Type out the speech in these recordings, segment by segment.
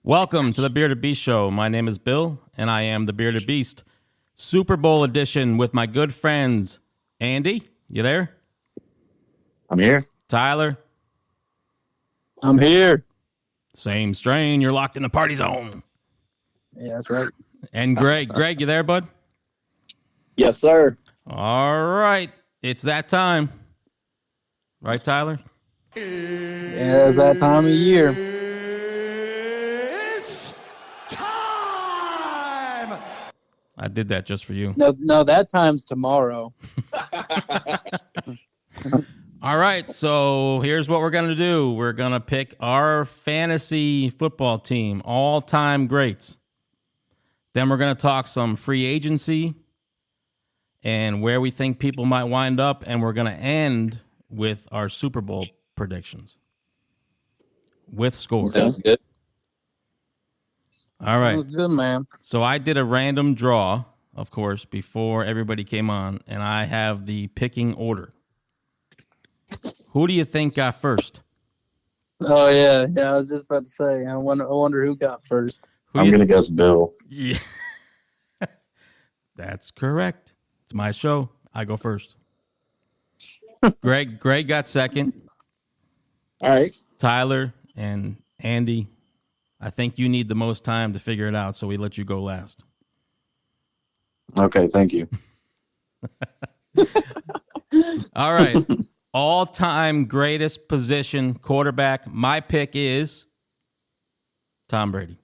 Welcome to the Bearded Beast Show. My name is Bill, and I am the Bearded Beast. Super Bowl edition with my good friends. Andy, you there? I'm here. Tyler? I'm here. Same strain. You're locked in the party zone. Yeah, that's right. And Greg. Greg, you there, bud? Yes, sir. All right. It's that time. Right, Tyler? Yeah, it's that time of year. I did that just for you. No, that time's tomorrow. All right, so here's what we're going to do. We're going to pick our fantasy football team, all-time greats. Then we're going to talk some free agency and where we think people might wind up, and we're going to end with our Super Bowl predictions with scores. Sounds good. All right. Sounds good, man. So I did a random draw, of course, before everybody came on, and I have the picking order. Who do you think got first? Oh yeah. I was just about to say. I wonder who got first. I'm going to guess Bill. Yeah. That's correct. It's my show. I go first. Greg got second. All right. Tyler and Andy, I think you need the most time to figure it out, so we let you go last. Okay, thank you. All right. All-time greatest position, quarterback. My pick is Tom Brady.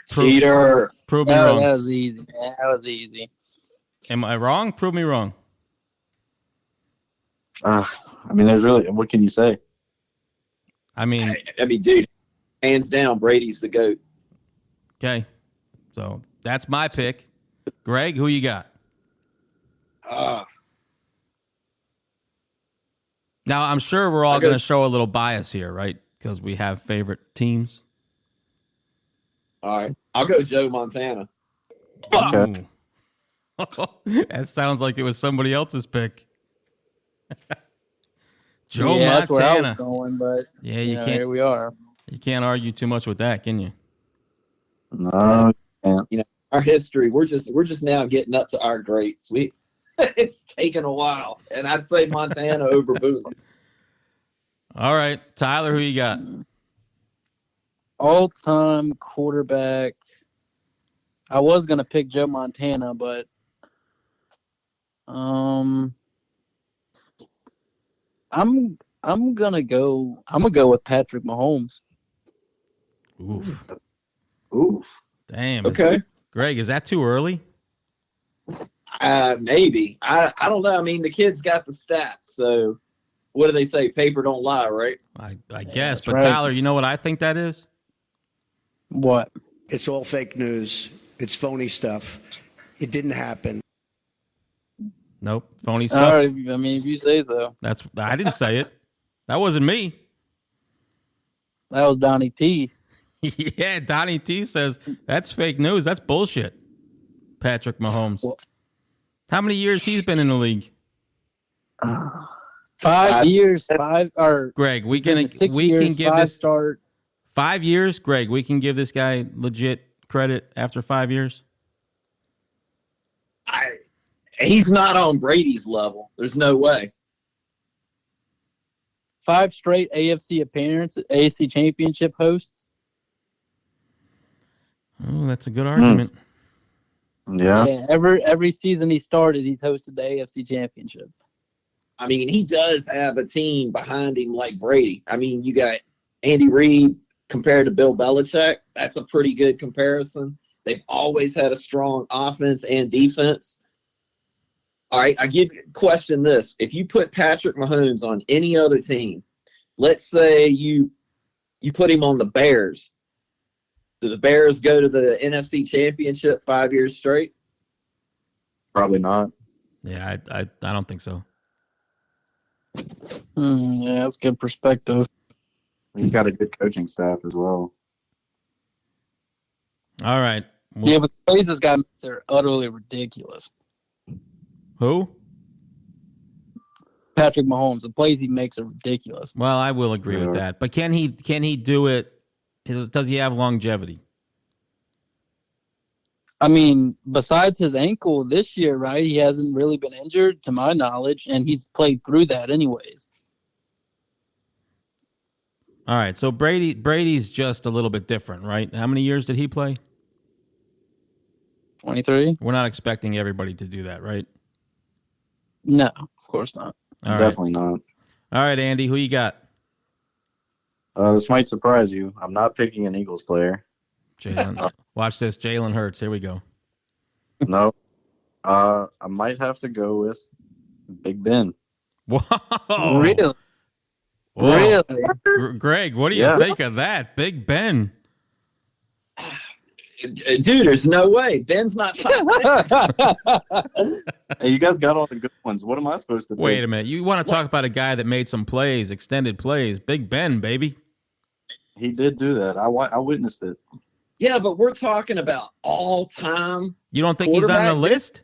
Cheater. Prove me That wrong. was easy. Man. That was easy. Am I wrong? Prove me wrong. I mean, there's really, what can you say? I mean, dude, hands down, Brady's the GOAT. okay. So that's my pick. Greg, who you got? Now, I'm sure we're all going to show a little bias here, right? Because we have favorite teams. All right, I'll go Joe Montana. Okay. Ooh. That sounds like it was somebody else's pick. Joe yeah, that's where I was Montana. going, but Yeah, you know, here we are. you can't argue too much with that, can you? No, can't. Our history, we're just now getting up to our greats. It's taken a while, and I'd say Montana over Boone. All right, Tyler, who you got? All-time quarterback. I was gonna pick Joe Montana, but I'm gonna go with Patrick Mahomes. Oof. Ooh. Damn. Okay, Greg, is that too early? maybe. I don't know. I mean, the kid's got the stats, so what do they say? Paper don't lie, right? I guess. that's But right. Tyler, you know what I think that is? What? It's all fake news. It's phony stuff. It didn't happen. Nope. Phony All stuff. right, I mean, if you say so. I didn't say it. That wasn't me. That was Donnie T. Yeah, Donnie T says that's fake news. That's bullshit. Patrick Mahomes. Well- How many years he's been in the league? 5 years, Greg, we it's been can 6 we years, can give five this start. 5 years. Greg, we can give this guy legit credit after 5 years. He's not on Brady's level. There's no way. 5 straight AFC appearances, AFC championship hosts. Oh, that's a good argument. Yeah. Yeah, every season he started, he's hosted the AFC championship. I mean, he does have a team behind him like Brady. I mean, you got Andy Reid compared to Bill Belichick. That's a pretty good comparison. They've always had a strong offense and defense. All right, question this. If you put Patrick Mahomes on any other team, let's say you put him on the Bears, do the Bears go to the NFC Championship 5 years straight? Probably not. Yeah, I don't think so. Yeah, that's good perspective. He's got a good coaching staff as well. All right. Yeah, but the plays this guy makes are utterly ridiculous. Who? Patrick Mahomes, the plays he makes are ridiculous. Well, I will agree with Yeah. that. But can he do it Does he have longevity? I mean, besides his ankle this year, right? He hasn't really been injured, to my knowledge, and he's played through that anyways. All right, so Brady's just a little bit different, right? How many years did he play? 23? We're not expecting everybody to do that, right? No, of course not. All right. Definitely not. All right, Andy, who you got? This might surprise you. I'm not picking an Eagles player. Jalen. Watch this. Jalen Hurts. Here we go. No. I might have to go with Big Ben. Whoa. Really? Whoa. Really? Greg, what do you Yeah. think of that? Big Ben. Dude, there's no way. Ben's not Hey, you guys got all the good ones. What am I supposed to pick? Wait a minute. You want to talk about a guy that made some plays, extended plays. Big Ben, baby. He did do that. I witnessed it. Yeah, but we're talking about all time. You don't think he's on the Quarterback? list?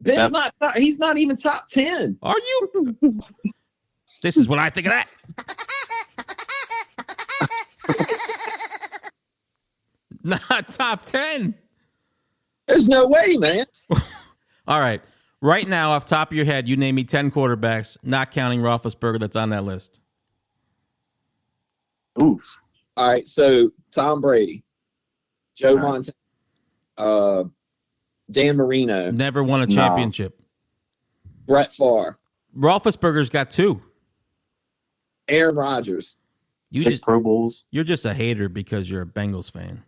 Ben's not. He's not even top 10. Are you? This is what I think of that. Not top 10. There's no way, man. All right. Right now, off the top of your head, you name me 10 quarterbacks, not counting Roethlisberger, that's on that list. Oof. All right, so Tom Brady, Joe All right. Montana, Dan Marino, Never won a No. championship. Brett Favre, Roethlisberger's got 2. Aaron Rodgers. Six Pro Bowls. You're just a hater because you're a Bengals fan.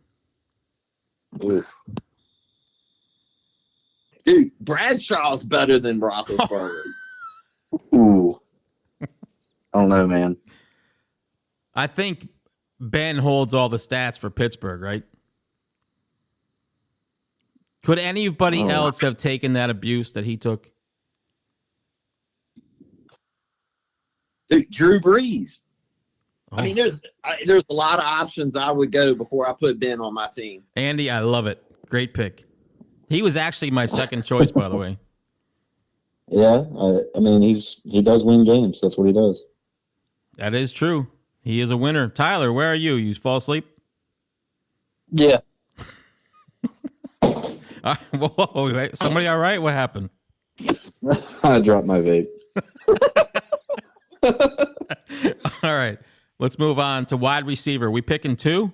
Ooh. Dude, Bradshaw's better than Roethlisberger. Ooh. I don't know, man. I think Ben holds all the stats for Pittsburgh, right? Could anybody Oh. else have taken that abuse that he took? Dude, Drew Brees. Oh. I mean, there's a lot of options I would go before I put Ben on my team. Andy, I love it. Great pick. He was actually my second choice, by the way. Yeah, I mean he does win games. That's what he does. That is true. He is a winner. Tyler, where are you? You fall asleep? Yeah. Whoa, wait, somebody all right? What happened? I dropped my vape. All right. Let's move on to wide receiver. We picking 2?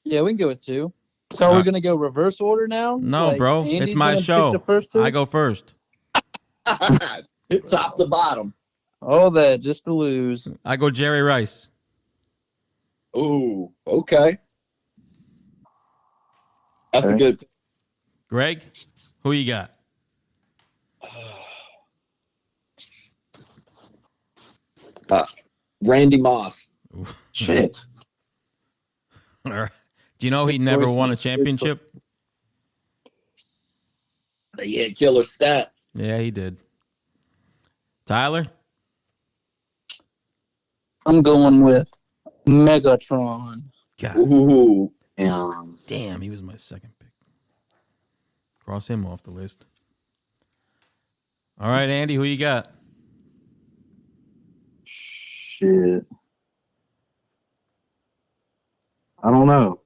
Yeah, we can go with 2. So are we going to go reverse order now? No, Like, bro. Andy's It's my gonna pick show. The first 2? I go first. Top to bottom. All that just to lose. I go Jerry Rice. Ooh, okay. That's a Okay. good. Greg, who you got? Randy Moss. Shit. All right. Do you know he never won a championship? He had killer stats. Yeah, he did. Tyler? I'm going with Megatron. God Ooh, damn, he was my second pick. Cross him off the list. All right, Andy, who you got? Shit. I don't know.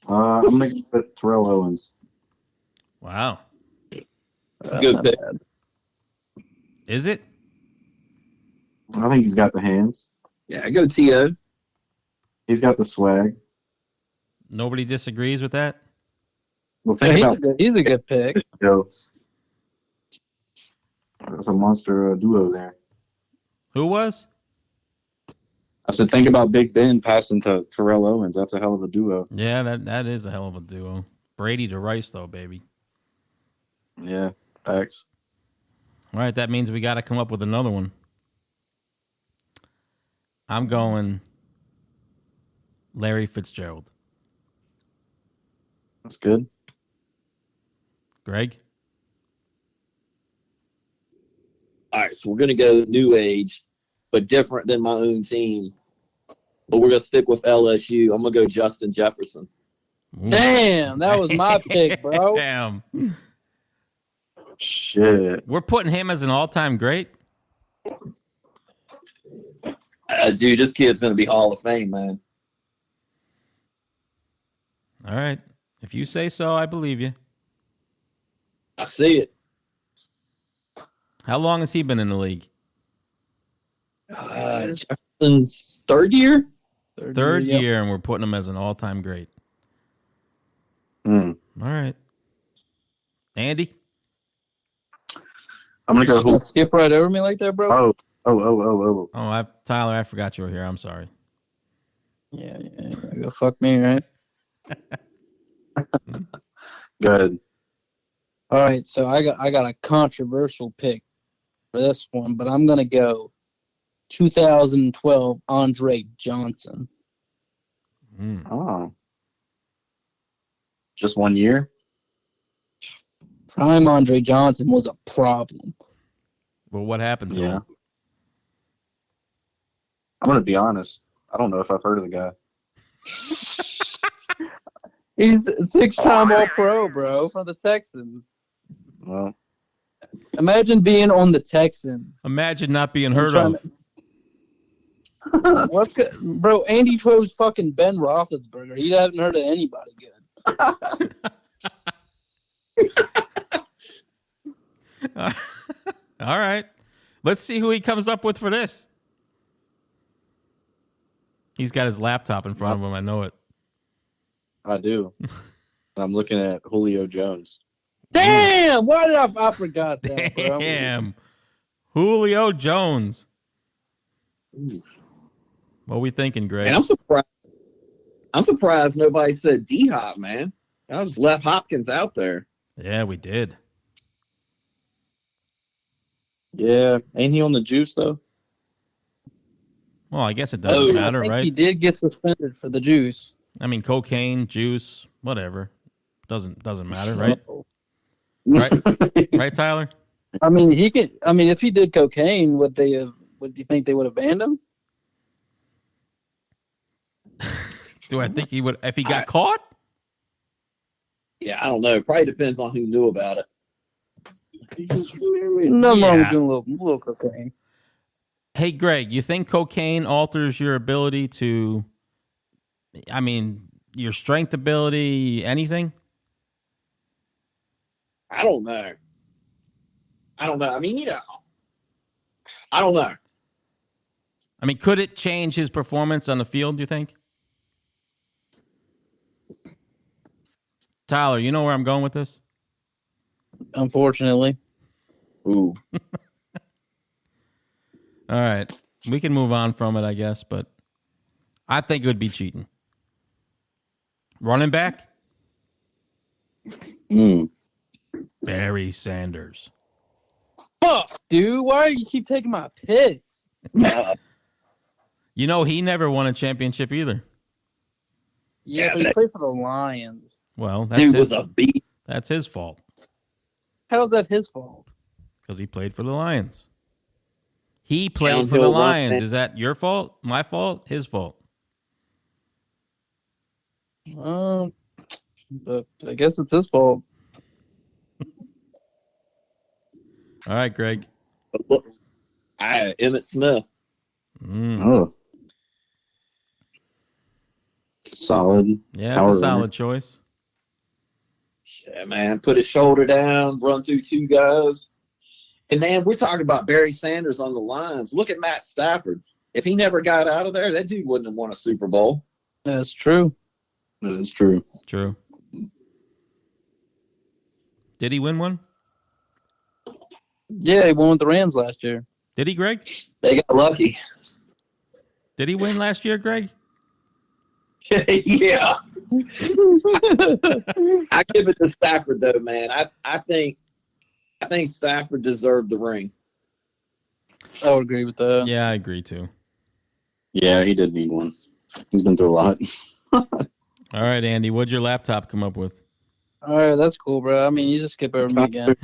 I'm gonna go with Terrell Owens. Wow. that's a good pick. Is it? I think he's got the hands. Yeah, go T.O. He's got the swag. Nobody disagrees with that? Well, Yeah, think he's, about a good, he's a good pick. Joe. That's a monster duo there. Who was? I said, think about Big Ben passing to Terrell Owens. That's a hell of a duo. Yeah, that is a hell of a duo. Brady to Rice, though, baby. Yeah, thanks. All right, that means we got to come up with another one. I'm going Larry Fitzgerald. That's good. Greg? All right, so we're gonna go new age, but different than my own team. But we're gonna stick with LSU. I'm gonna go Justin Jefferson. Ooh. Damn, that was my pick, bro. Damn. Shit. We're putting him as an all-time great? Dude, this kid's gonna be Hall of Fame, man. All right. If you say so, I believe you. I see it. How long has he been in the league? Jefferson's Third year? Third yep. year, and we're putting him as an all-time great. Hmm. All right. Andy? I'm gonna go. Just gonna skip right over me like that, bro? Oh. Oh, Tyler, I forgot you were here. I'm sorry. Yeah. Go fuck me, right? Good. All right, so I got a controversial pick for this one, but I'm gonna go 2012 Andre Johnson. Mm. Oh. Just 1 year? Prime Andre Johnson was a problem. Well, what happened to Yeah. him? I'm gonna be honest. I don't know if I've heard of the guy. He's a 6-time All-Pro, bro, for the Texans. Well, Imagine being on the Texans. Imagine not being heard of. What's good, bro? Andy chose fucking Ben Roethlisberger. He hasn't heard of anybody good. All right. Let's see who he comes up with for this. He's got his laptop in front of him. I know it. I do. I'm looking at Julio Jones. Damn! Why did I forgot that, bro? Damn. Julio Jones. What are we thinking, Greg? And I'm surprised nobody said D-Hop, man. I just left Hopkins out there. Yeah, we did. Yeah, ain't he on the juice though? Well, I guess it doesn't matter, I think right? he did get suspended for the juice. I mean, cocaine, juice, whatever. Doesn't matter, right? Right, Tyler? I mean, if he did cocaine, would you think they would have banned him? Do I think he would if he got caught? Yeah, I don't know. Probably depends on who knew about it. Nothing wrong with doing a little cocaine. Hey, Greg, you think cocaine alters your ability to, your strength ability, anything? I don't know. I don't know. I don't know. Could it change his performance on the field, do you think? Tyler, you know where I'm going with this? Unfortunately. Ooh. All right. We can move on from it, I guess, but I think it would be cheating. Running back? Barry Sanders. Fuck, dude. Why do you keep taking my picks? You know, he never won a championship either. Yeah, but he played for the Lions. Well, that's Dude was a beast. That's his fault. How is that his fault? Because he played for the Lions. He played for the Downhill Lions. run. Is that your fault? My fault? His fault? But I guess it's his fault. All right, Greg. Look, Emmitt Smith. Oh. Solid. Yeah, it's Power a solid choice. Yeah, man. Put his shoulder down, run through two guys. And man, we're talking about Barry Sanders on the lines. Look at Matt Stafford. If he never got out of there, that dude wouldn't have won a Super Bowl. That's true. That is true. True. Did he win one? Yeah, he won with the Rams last year. Did he, Greg? They got lucky. Did he win last year, Greg? Yeah. I give it to Stafford though, man. I think Stafford deserved the ring. I would agree with that. Yeah, I agree too. Yeah, he did need one. He's been through a lot. All right, Andy, what'd your laptop come up with? All right, that's cool, bro. You just skip over me again.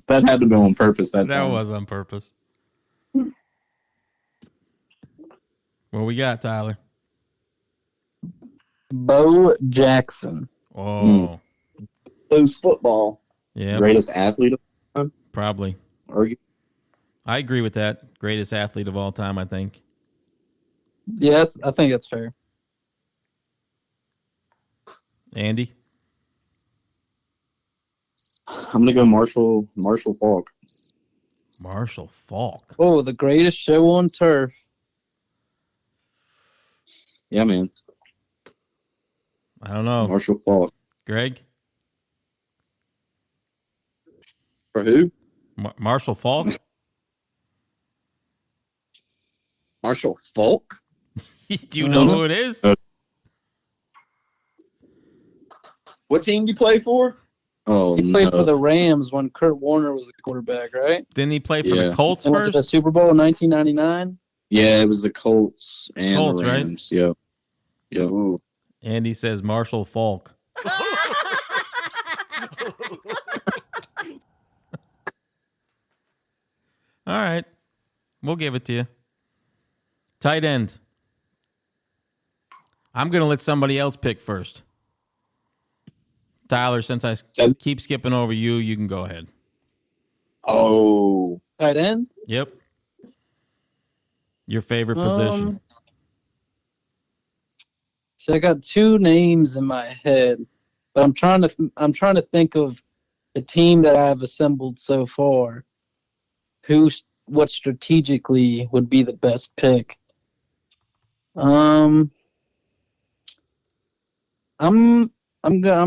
That had to be on purpose. That time. was on purpose. What we got, Tyler? Bo Jackson. Oh, Lose football. yeah, Greatest athlete. probably. Argue. I agree with that. Greatest athlete of all time, I think. Yeah, I think that's fair. Andy? I'm gonna go Marshall Falk. Marshall Falk. Oh, the greatest show on turf. Yeah, man. I don't know. Marshall Falk. Greg? For who? Marshall Falk? Marshall Falk? Do you know who it is? What team do you play for? Oh, He played no. for the Rams when Kurt Warner was the quarterback, right? Didn't he play for the Yeah. Colts And went to the first? Super Bowl in 1999. Yeah, it was the Colts and Colts, the right? Rams. Yep. Yep. Ooh. Andy says Marshall Falk. All right. We'll give it to you. Tight end. I'm going to let somebody else pick first. Tyler, since I keep skipping over you, you can go ahead. Oh. Tight end. Yep. Your favorite position. So I got two names in my head, but I'm trying to think of the team that I've assembled so far. What strategically would be the best pick? I'm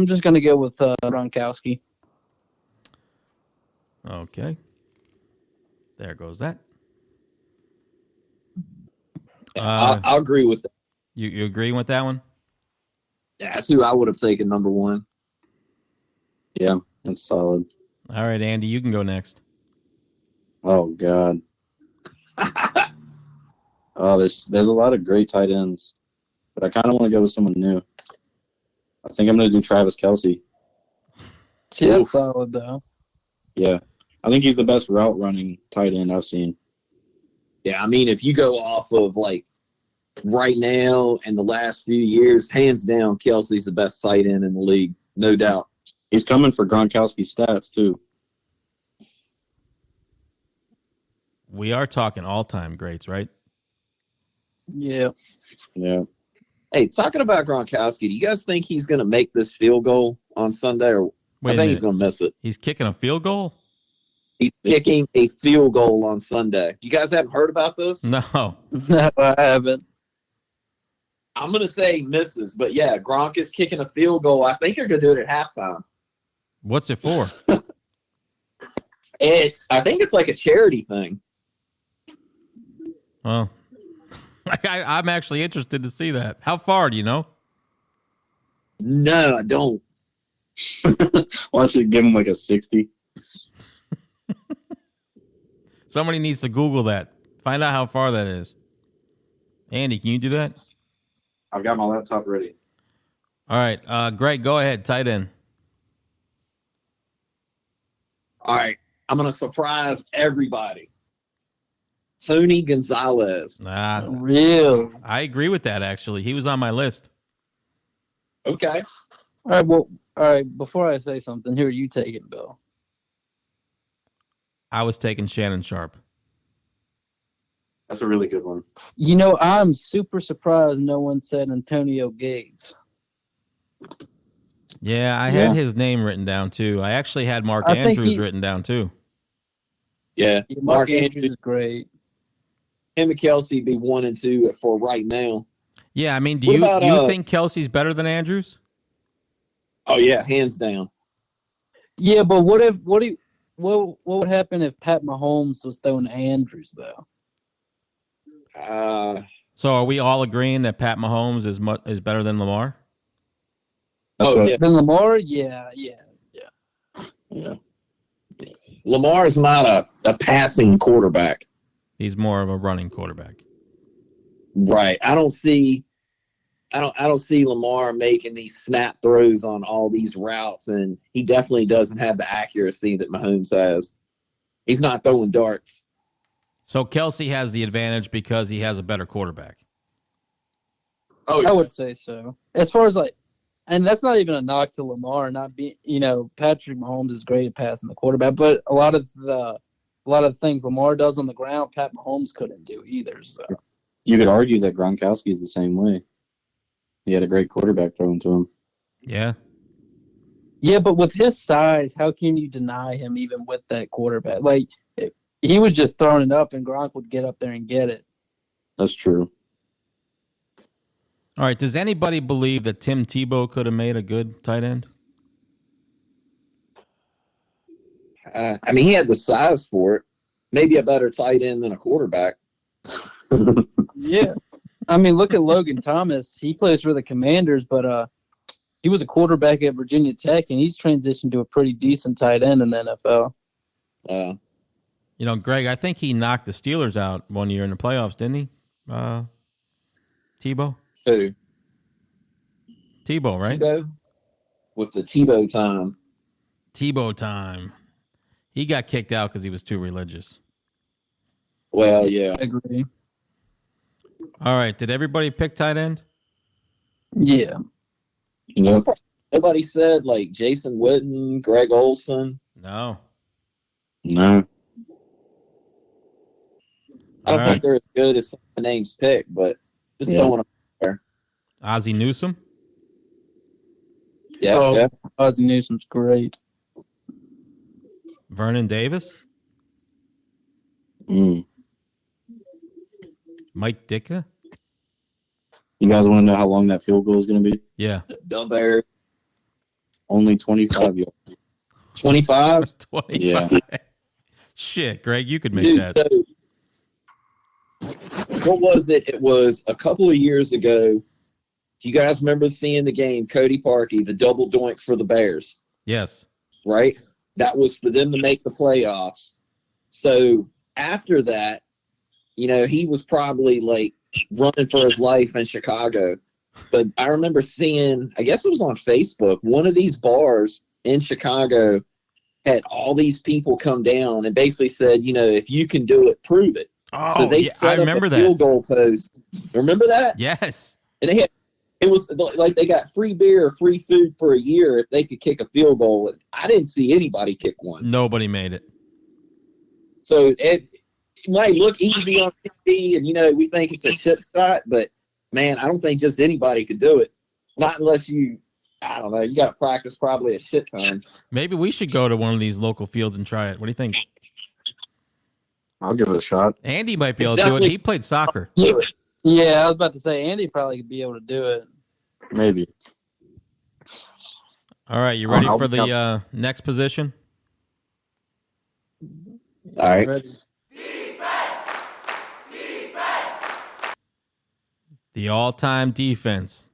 just gonna go with Gronkowski. Okay. There goes that. I'll agree with that. You agreeing with that one? Yeah, that's who I would have taken number one. Yeah, that's solid. All right, Andy, you can go next. Oh God. Oh, there's a lot of great tight ends, but I kind of want to go with someone new. I think I'm going to do Travis Kelce. See, that's solid though. Yeah, I think he's the best route running tight end I've seen. Yeah, I mean, if you go off of like right now and the last few years, hands down, Kelsey's the best tight end in the league, no doubt. He's coming for Gronkowski stats too. We are talking all-time greats, right? Yeah. Yeah. Hey, talking about Gronkowski, do you guys think he's going to make this field goal on Sunday? Or Wait I a think he's minute. going to miss it. He's kicking a field goal? He's kicking a field goal on Sunday. You guys haven't heard about this? No. No, I haven't. I'm going to say he misses, but yeah, Gronk is kicking a field goal. I think they're going to do it at halftime. What's it for? I think it's like a charity thing. Well, I'm actually interested to see that. How far, do you know? No, I don't. Why don't you give him like a 60? Somebody needs to Google that. Find out how far that is. Andy, can you do that? I've got my laptop ready. All right. Greg, go ahead. Tight end. All right, I'm going to surprise everybody. Tony Gonzalez. Real. I agree with that, actually. He was on my list. Okay. All right. Well, all right. Before I say something, who are you taking, Bill? I was taking Shannon Sharp. That's a really good one. You know, I'm super surprised no one said Antonio Gates. Yeah, I had his name written down, too. I actually had Mark Andrews written down, too. Yeah. Mark Andrews is great. Him and Kelsey be 1 and 2 for right now. Yeah, I mean, do What you about, think Kelsey's better than Andrews? Oh yeah, hands down. Yeah, but what would happen if Pat Mahomes was throwing Andrews though? So are we all agreeing that Pat Mahomes is better than Lamar? Yeah. Then Lamar, yeah. Lamar is not a passing quarterback. He's more of a running quarterback. Right. I don't see Lamar making these snap throws on all these routes, and he definitely doesn't have the accuracy that Mahomes has. He's not throwing darts. So Kelsey has the advantage because he has a better quarterback. Oh, I would say so. As far as and that's not even a knock to Lamar. Patrick Mahomes is great at passing the quarterback, but a lot of the things Lamar does on the ground, Pat Mahomes couldn't do either. So You could argue that Gronkowski is the same way. He had a great quarterback throwing to him. Yeah. Yeah, but with his size, how can you deny him even with that quarterback? Like, he was just throwing it up, and Gronk would get up there and get it. That's true. All right. Does anybody believe that Tim Tebow could have made a good tight end? I mean, he had the size for it. Maybe a better tight end than a quarterback. Yeah. I mean, look at Logan Thomas. He plays for the Commanders, but he was a quarterback at Virginia Tech, and he's transitioned to a pretty decent tight end in the NFL. You know, Greg, I think he knocked the Steelers out one year in the playoffs, didn't he? Tebow? Who? Tebow, right? Tebow? With the Tebow time. Tebow time. He got kicked out because he was too religious. Well, yeah. I agree. All right. Did everybody pick tight end? Yeah. Yep. Nobody said like Jason Witten, Greg Olson. No. No. I don't All think right. they're as good as some of the names picked, but just Yeah. throwing them there. Ozzie Newsome? Yeah, Oh. yeah. Ozzie Newsome's great. Vernon Davis? Mm. Mike Ditka? You guys want to know how long that field goal is going to be? Yeah. Dumbear. Only 25 yards. 25? 25. Yeah. Shit, Greg, you could make Dude, that. so what was it? It was a couple of years ago. You guys remember seeing the game, Cody Parkey, the double doink for the Bears, Yes. right? That was for them to make the playoffs. So after that, you know, he was probably like running for his life in Chicago. But I remember seeing, I guess it was on Facebook, one of these bars in Chicago had all these people come down and basically said, you know, if you can do it, prove it. Oh, So they yeah, set I up remember a that. field goal post. Remember that? Yes. And they had, it was like they got free beer, free food for a year if they could kick a field goal. I didn't see anybody kick one. Nobody made it. So it might look easy on TV, and you know we think it's a chip shot, but man, I don't think just anybody could do it. Not unless you, I don't know, you got to practice probably a shit ton. Maybe we should go to one of these local fields and try it. What do you think? I'll give it a shot. Andy might be It's able to do it. definitely- He played soccer. Yeah, I was about to say Andy probably could be able to do it. Maybe. All right, you ready I'll for be the next position? All right. Ready? The all-time defense.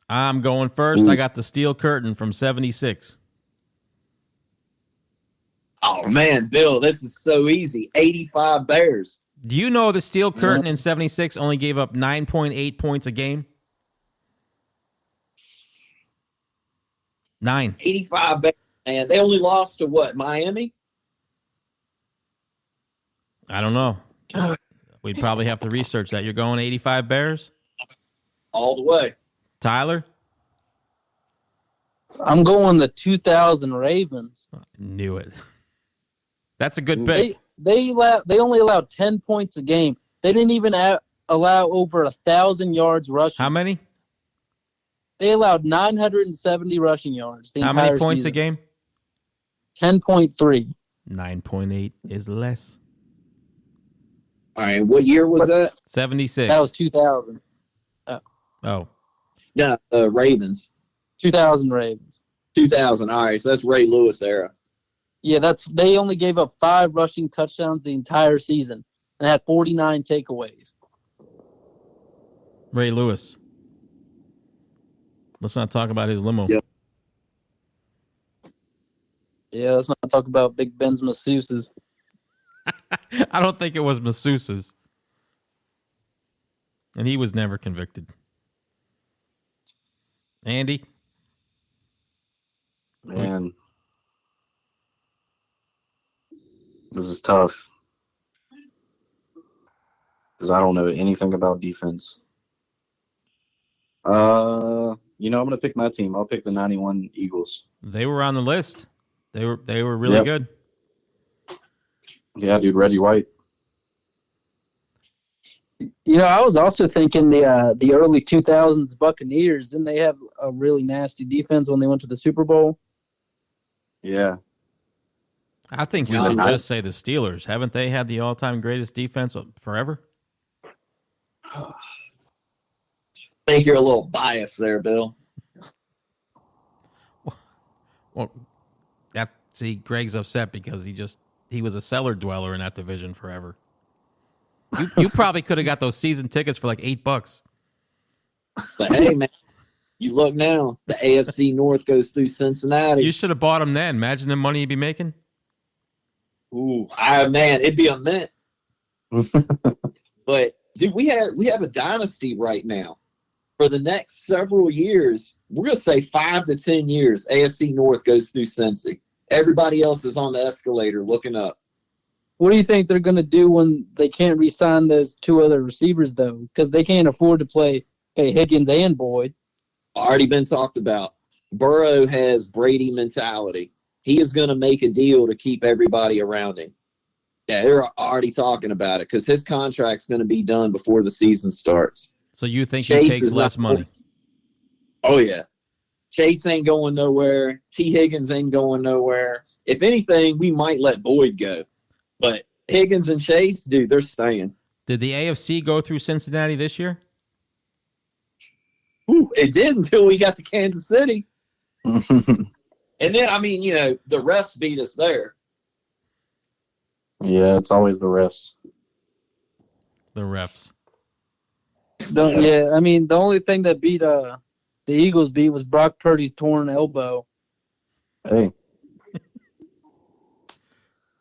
I'm going first. Ooh. I got the steel curtain from 76. Oh man, Bill, this is so easy. 85 Bears. Do you know the steel curtain in 76 only gave up 9.8 points a game? 9. 85 Bears. Man, they only lost to what? Miami? I don't know. We'd probably have to research that. You're going 85 Bears? All the way. Tyler? I'm going the 2000 Ravens. Knew it. That's a good pick. They only allowed 10 points a game. They didn't even allow over 1,000 yards rushing. How many? They allowed 970 rushing yards. How many points a game? 10.3. 9.8 is less. All right. What year was that? 76. That was 2000. Oh. No, Ravens. 2000 Ravens. 2000. All right. So that's Ray Lewis era. Yeah, they only gave up 5 rushing touchdowns the entire season and had 49 takeaways. Ray Lewis. Let's not talk about his limo. Yep. Yeah, let's not talk about Big Ben's masseuses. I don't think it was masseuses. And he was never convicted. Andy? Man. This is tough. Because I don't know anything about defense. I'm going to pick my team. I'll pick the 91 Eagles. They were on the list. They were really Yep. good. Yeah, dude, Reggie White. You know, I was also thinking the early 2000s Buccaneers. Didn't they have a really nasty defense when they went to the Super Bowl? Yeah. I think we Yeah, should I- just say the Steelers. Haven't they had the all-time greatest defense forever? I think you're a little biased there, Bill. Well, see, Greg's upset because he was a cellar dweller in that division forever. You probably could have got those season tickets for like $8. But hey, man, you look now, the AFC North goes through Cincinnati. You should have bought them then. Imagine the money you'd be making. Ooh, man, it'd be a mint. But dude, we have a dynasty right now. For the next several years, we're gonna say 5 to 10 years, AFC North goes through Cincy. Everybody else is on the escalator looking up. What do you think they're going to do when they can't re-sign those two other receivers, though? Because they can't afford to pay Higgins and Boyd. Already been talked about. Burrow has Brady mentality. He is going to make a deal to keep everybody around him. Yeah, they're already talking about it because his contract's going to be done before the season starts. So you think Chase he takes is less not- money? Oh, yeah. Chase ain't going nowhere. T. Higgins ain't going nowhere. If anything, we might let Boyd go. But Higgins and Chase, dude, they're staying. Did the AFC go through Cincinnati this year? Ooh, it did until we got to Kansas City. And then, I mean, the refs beat us there. Yeah, it's always the refs. The refs. Yeah, I mean, the only thing that beat the Eagles was Brock Purdy's torn elbow. Hey.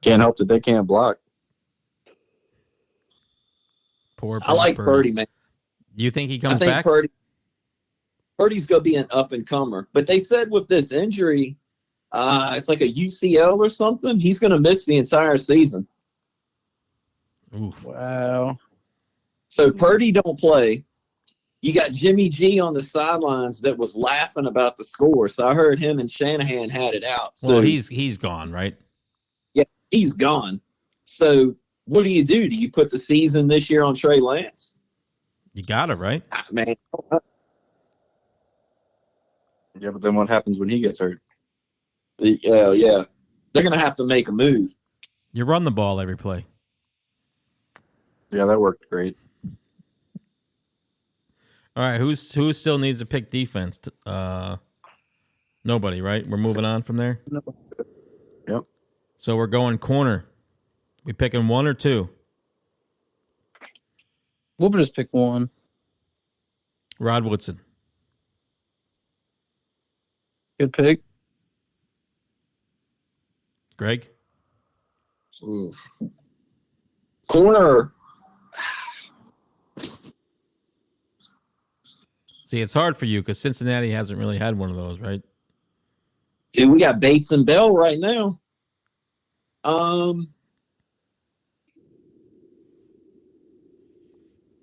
Can't help that they can't block. Poor I like Purdy. Purdy, man. You think he I comes think back? Purdy's going to be an up-and-comer. But they said with this injury, it's like a UCL or something. He's going to miss the entire season. Oof. Wow. So Purdy don't play. You got Jimmy G on the sidelines that was laughing about the score. So I heard him and Shanahan had it out. So Well, he's gone, right? he's gone. So what do? Do you put the season this year on Trey Lance? You got it, right? Man, Yeah, but then what happens when he gets hurt? yeah. They're going to have to make a move. You run the ball every play. Yeah, that worked great. All right, who still needs to pick defense? Nobody, right? We're moving on from there. Yep. So we're going corner. We picking one or two? We'll just pick one. Rod Woodson. Good pick. Greg? Oof. Corner. See, it's hard for you because Cincinnati hasn't really had one of those, right? Dude, we got Bates and Bell right now.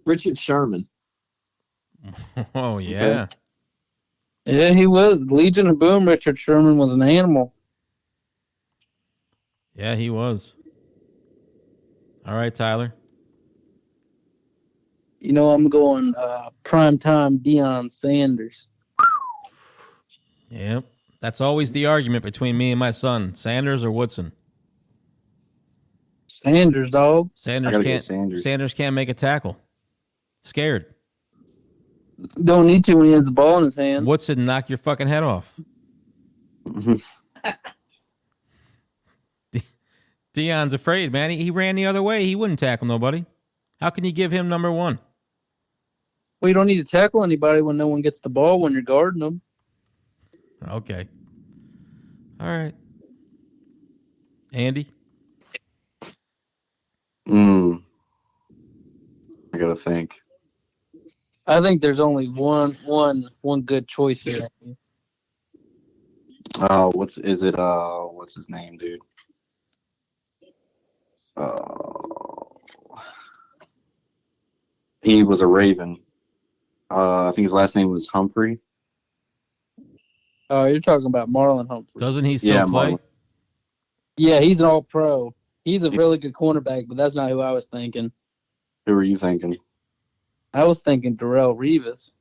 Richard Sherman. Oh, yeah. Yeah, he was. Legion of Boom, Richard Sherman was an animal. Yeah, he was. All right, Tyler. You know, I'm going primetime Deion Sanders. Yep. That's always the argument between me and my son. Sanders or Woodson? Sanders, dog. I gotta go Sanders. Sanders can't make a tackle. Scared. Don't need to when he has the ball in his hands. Woodson knock your fucking head off. Deion's afraid, man. He ran the other way. He wouldn't tackle nobody. How can you give him number one? Well, you don't need to tackle anybody when no one gets the ball when you're guarding them. Okay. All right. Andy? I gotta think. I think there's only one good choice here. What's his name, dude? He was a Raven. I think his last name was Humphrey. Oh, you're talking about Marlon Humphrey. Doesn't he still Yeah, play? Marlon. Yeah, he's an all-pro. He's a really good cornerback, but that's not who I was thinking. Who were you thinking? I was thinking Darrell Revis.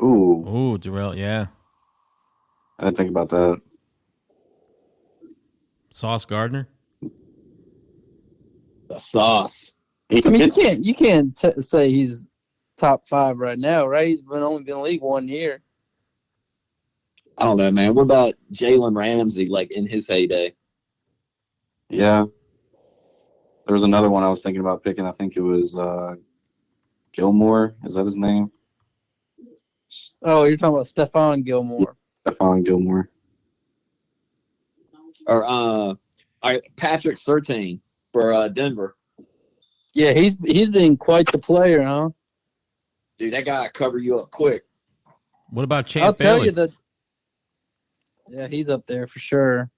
Ooh, Ooh, Darrell, yeah. I didn't think about that. Sauce Gardner. The sauce. I mean, you can't say he's top 5 right now, right? He's only been in the league 1 year. I don't know, man. What about Jalen Ramsey, like in his heyday? Yeah. There was another one I was thinking about picking. I think it was Gilmore. Is that his name? Oh, you're talking about Stephon Gilmore. Stephon Gilmore. Or Patrick Surtain for Denver. Yeah, he's been quite the player, huh? Dude, that guy cover you up quick. What about Champ I'll tell Bailey? you that. Yeah, he's up there for sure.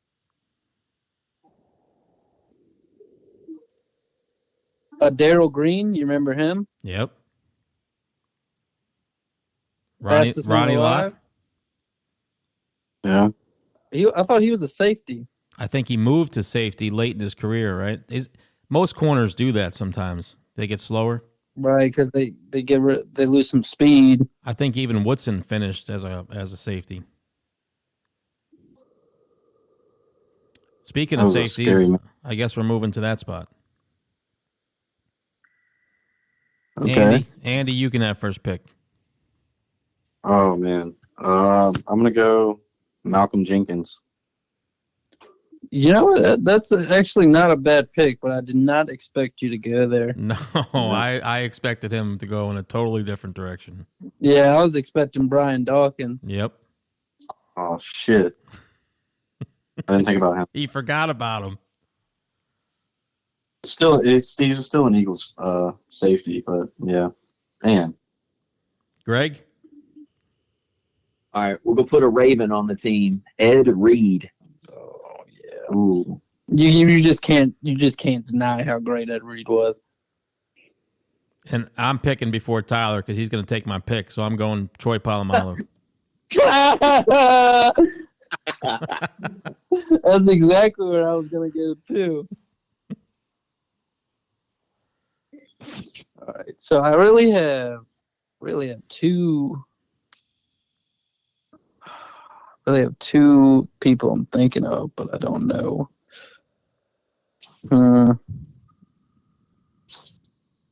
Daryl Green, you remember him? Yep. Ronnie Fastest man Lott. alive. Yeah. I thought he was a safety. I think he moved to safety late in his career, right? Most corners do that sometimes. They get slower. Right, because they lose some speed. I think even Woodson finished as a safety. Speaking That of was a scary safeties, man. I guess we're moving to that spot. Okay. Andy, you can have first pick. Oh man. I'm gonna go Malcolm Jenkins. You know what? That's actually not a bad pick, but I did not expect you to go there. No, I expected him to go in a totally different direction. Yeah, I was expecting Brian Dawkins. Yep. Oh shit. I didn't think about him. He forgot about him. He was still an Eagles safety, but yeah. Man. Greg? All right, we're gonna put a Raven on the team. Ed Reed. Oh yeah. Ooh. You just can't deny how great Ed Reed was. And I'm picking before Tyler because he's going to take my pick, so I'm going Troy Polamalu. That's exactly where I was gonna go too. All right, so I really have two people I'm thinking of, but I don't know.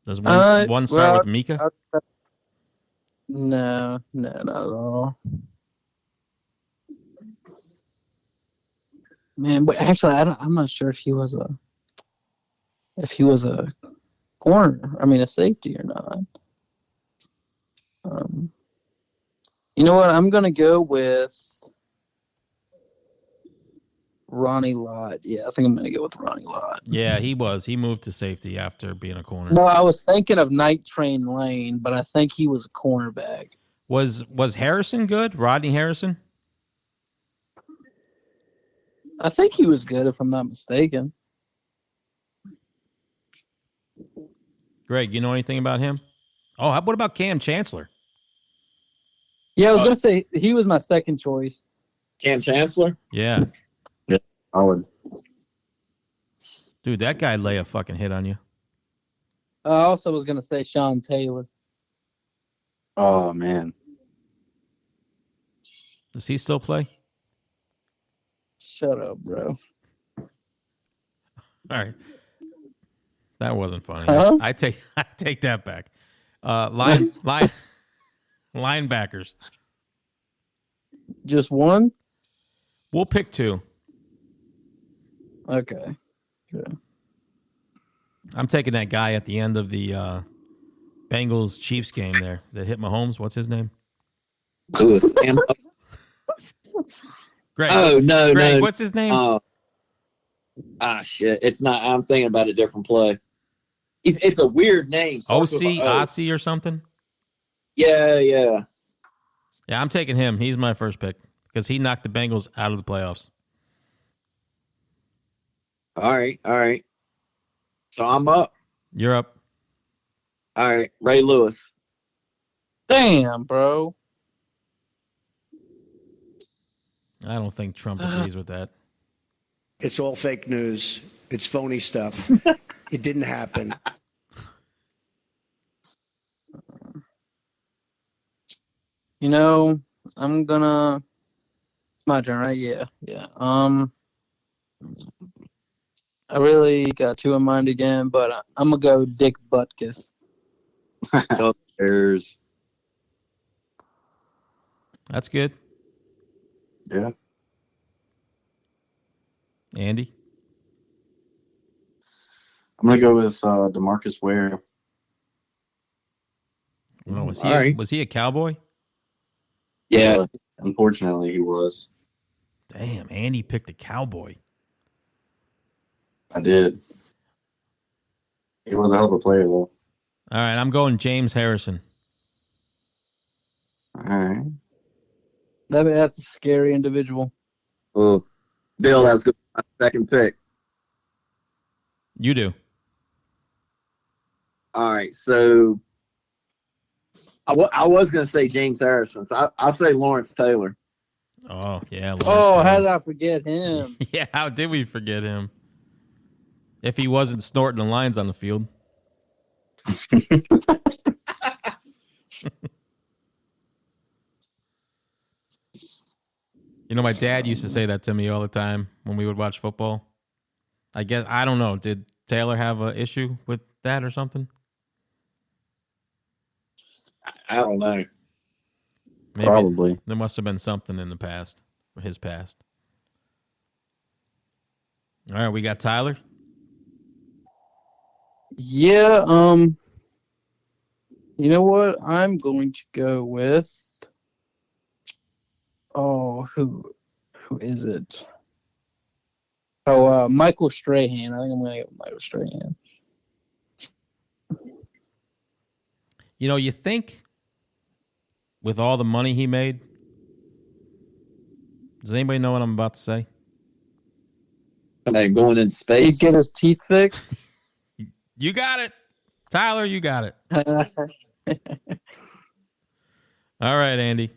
Does one start with Mika? No, not at all. Man, but actually, I'm not sure if he was a corner. I mean, a safety or not. You know what? I'm gonna go with Ronnie Lott. Yeah, I think I'm gonna go with Ronnie Lott. Yeah, he was. He moved to safety after being a corner. No, I was thinking of Night Train Lane, but I think he was a cornerback. Was Harrison good? Rodney Harrison? I think he was good, if I'm not mistaken. Greg, you know anything about him? Oh, what about Cam Chancellor? Yeah, I was gonna say he was my second choice. Cam Chancellor. Yeah. I would. Dude, that guy lay a fucking hit on you. I also was gonna say Sean Taylor. Oh man. Does he still play? Shut up, bro. All right. That wasn't funny. Huh? I take that back. Linebackers. Just one? We'll pick two. Okay. Good. I'm taking that guy at the end of the Bengals Chiefs game there that hit Mahomes. What's his name? Greg. Greg. No. What's his name? Shit. It's not. I'm thinking about a different play. It's a weird name. Ossie or something? Yeah. Yeah, I'm taking him. He's my first pick because he knocked the Bengals out of the playoffs. All right. So I'm up. You're up. All right, Ray Lewis. Damn, bro. I don't think Trump agrees with that. It's all fake news. It's phony stuff. It didn't happen. You know, I'm gonna. It's my turn, right? Yeah, yeah. I really got two in mind again, but I'm gonna go Dick Butkus. There's That's good. yeah. Andy? I'm gonna go with DeMarcus Ware. Well, was All right. he a Cowboy? Yeah. Unfortunately, he was. Damn, Andy picked a Cowboy. I did. He was a hell of a player, though. All right, I'm going James Harrison. All right. That's a scary individual. Oh, Bill, that's good. My second pick. You do. All right, so I was going to say James Harrison, so I'll say Lawrence Taylor. Oh, yeah. Lawrence Oh, Taylor. how did I forget him? Yeah, how did we forget him? If he wasn't snorting the lines on the field. You know, my dad used to say that to me all the time when we would watch football. I guess, I don't know. Did Taylor have an issue with that or something? I don't know. Maybe Probably. there must have been something in the past, or his past. All right, we got Tyler. Yeah, you know what? I'm going to go with who is it? Oh, Michael Strahan. I think I'm gonna go with Michael Strahan. You know, you think with all the money he made, does anybody know what I'm about to say? Like going in He'd space. get his teeth fixed. You got it. Tyler, you got it. All right, Andy.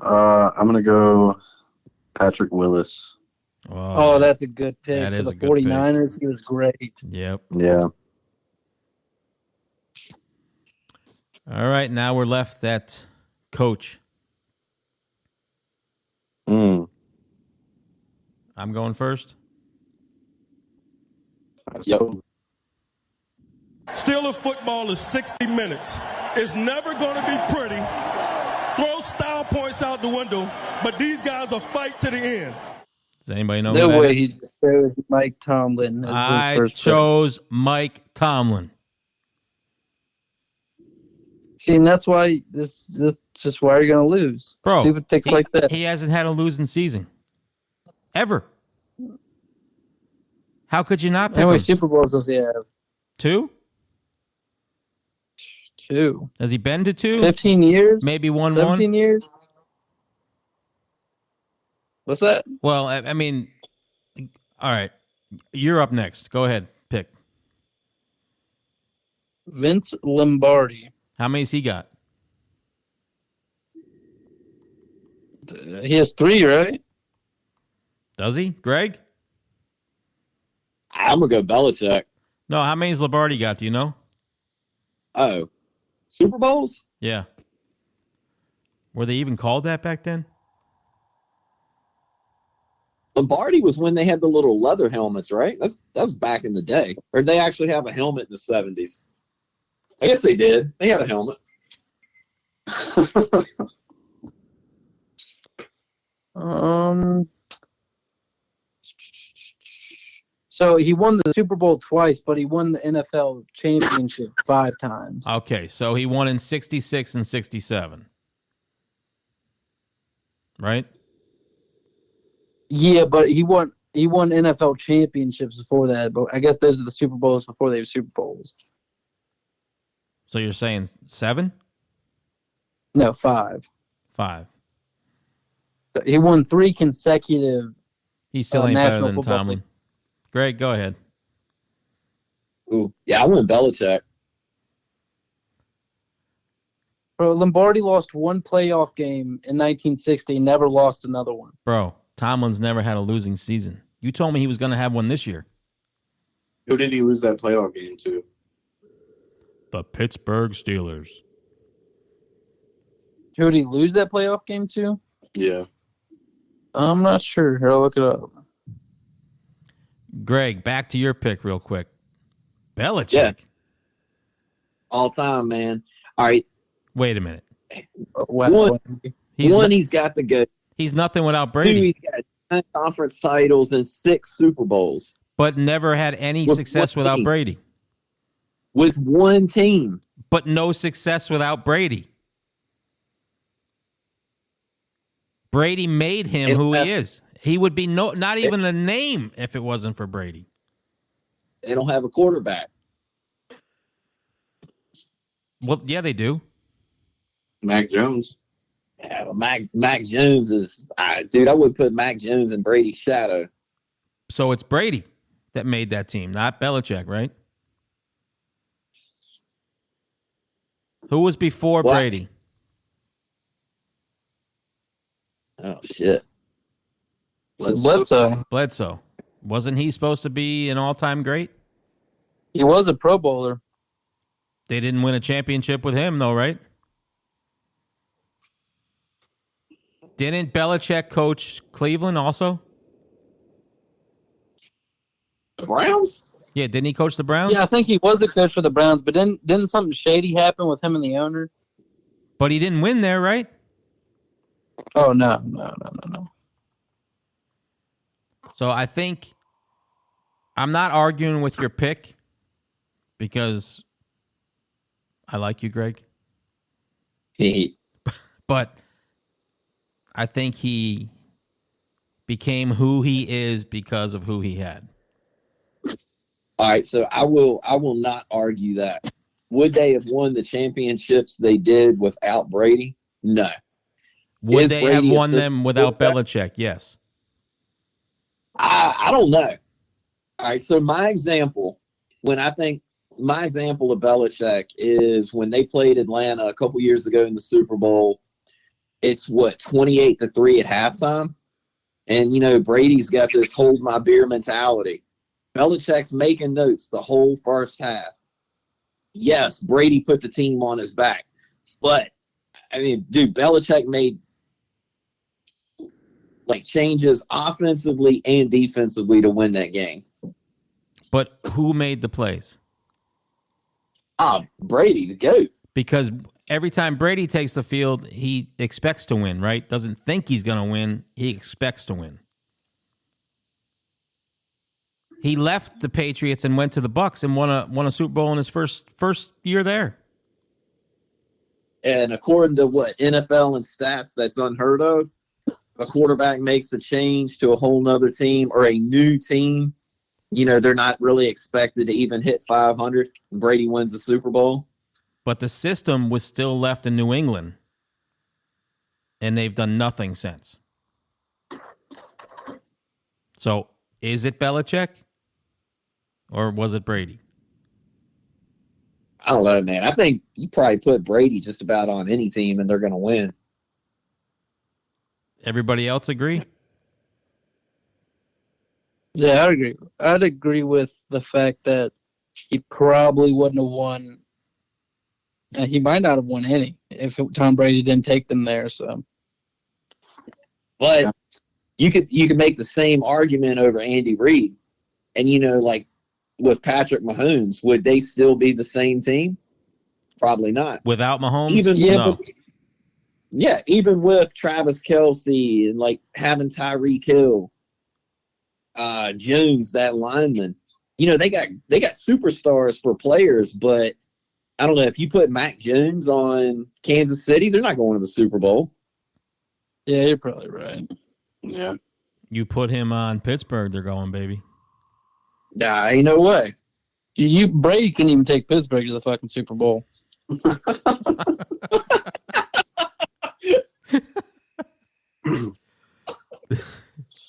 I'm gonna go Patrick Willis. Oh, that's a good pick. That For is the a good pick. 49ers, he was great. Yep. Yeah. All right, now we're left at coach. Mm. I'm going first. Yep. Steelers football is 60 minutes. It's never going to be pretty. Throw style points out the window, but these guys will fight to the end. Does anybody know who No that way is? he chose Mike Tomlin as I his first chose Mike Tomlin. pick. See, and that's why this is just why you're gonna lose. Bro, Stupid picks like that. He hasn't had a losing season. Ever. How could you not pick How many him? Super Bowls does he have? 2? 2. Has he been to 2? 15 years? Maybe 1-1? 17 years? What's that? Well, I mean, all right. You're up next. Go ahead. Pick. Vince Lombardi. How many's he got? He has 3, right? Does he? Greg? I'm going to go Belichick. No, how many's Lombardi got? Do you know? Oh, Super Bowls? Yeah. Were they even called that back then? Lombardi was when they had the little leather helmets, right? That's back in the day. Or did they actually have a helmet in the 70s? I guess they did. They had a helmet. So he won the Super Bowl twice, but he won the NFL championship 5 times. Okay, so he won in 66 and 67. Right? Yeah, but he won NFL championships before that. But I guess those are the Super Bowls before they were Super Bowls. So you're saying 7? No, 5. 5. He won 3 consecutive. He still ain't better National than Football Tomlin. Greg, go ahead. Ooh, yeah, I went Belichick. Bro, Lombardi lost 1 playoff game in 1960, never lost another one. Bro, Tomlin's never had a losing season. You told me he was going to have one this year. Who did he lose that playoff game to? The Pittsburgh Steelers. Who did he lose that playoff game to? Yeah. I'm not sure. I'll look it up. Greg, back to your pick real quick. Belichick. Yeah. All time, man. All right. Wait a minute. Wow. He's got the go. He's nothing without Two, Brady, he's got 10 conference titles and 6 Super Bowls but never had any With success what without team? Brady. with one team. But no success without Brady. Brady made him who he is. He would be not even a name if it wasn't for Brady. They don't have a quarterback. Well, yeah, they do. Mac Jones. Yeah, but Mac Jones is, dude, I would put Mac Jones in Brady's shadow. So it's Brady that made that team, not Belichick, right? Who was before What? Brady? Oh, shit. Bledsoe. Bledsoe. Wasn't he supposed to be an all-time great? He was a Pro Bowler. They didn't win a championship with him, though, right? Didn't Belichick coach Cleveland also? The Browns? Yeah, didn't he coach the Browns? Yeah, I think he was a coach for the Browns, but didn't something shady happen with him and the owner? But he didn't win there, right? Oh, no. So I think I'm not arguing with your pick because I like you, Greg. But I think he became who he is because of who he had. All right, so I will not argue that. Would they have won the championships they did without Brady? No. Would Is they Brady have won a them without quarterback? Belichick? Yes. I don't know. All right, so my example of Belichick is when they played Atlanta a couple years ago in the Super Bowl. It's 28-3 at halftime. And Brady's got this hold my beer mentality. Belichick's making notes the whole first half. Yes, Brady put the team on his back. But dude, Belichick made changes offensively and defensively to win that game. But who made the plays? Brady, the GOAT. Because every time Brady takes the field, he expects to win, right? Doesn't think he's going to win. He expects to win. He left the Patriots and went to the Bucs and won a Super Bowl in his first year there. And according to NFL and stats, that's unheard of. A quarterback makes a change to a whole nother team or a new team. They're not really expected to even hit 500. And Brady wins the Super Bowl. But the system was still left in New England, and they've done nothing since. So is it Belichick or was it Brady? I don't know, man. I think you probably put Brady just about on any team, and they're going to win. Everybody else agree? Yeah, I'd agree. I'd agree with the fact that he probably wouldn't have won. He might not have won any if Tom Brady didn't take them there. So, But you could make the same argument over Andy Reid, and with Patrick Mahomes, would they still be the same team? Probably not. Without Mahomes? Even No. Even with Travis Kelce and having Tyreek Hill, Jones, that lineman, they got superstars for players, but I don't know if you put Mac Jones on Kansas City, they're not going to the Super Bowl. yeah, you're probably right. Yeah. You put him on Pittsburgh, they're going, baby. Nah, ain't no way. Brady couldn't even take Pittsburgh to the fucking Super Bowl.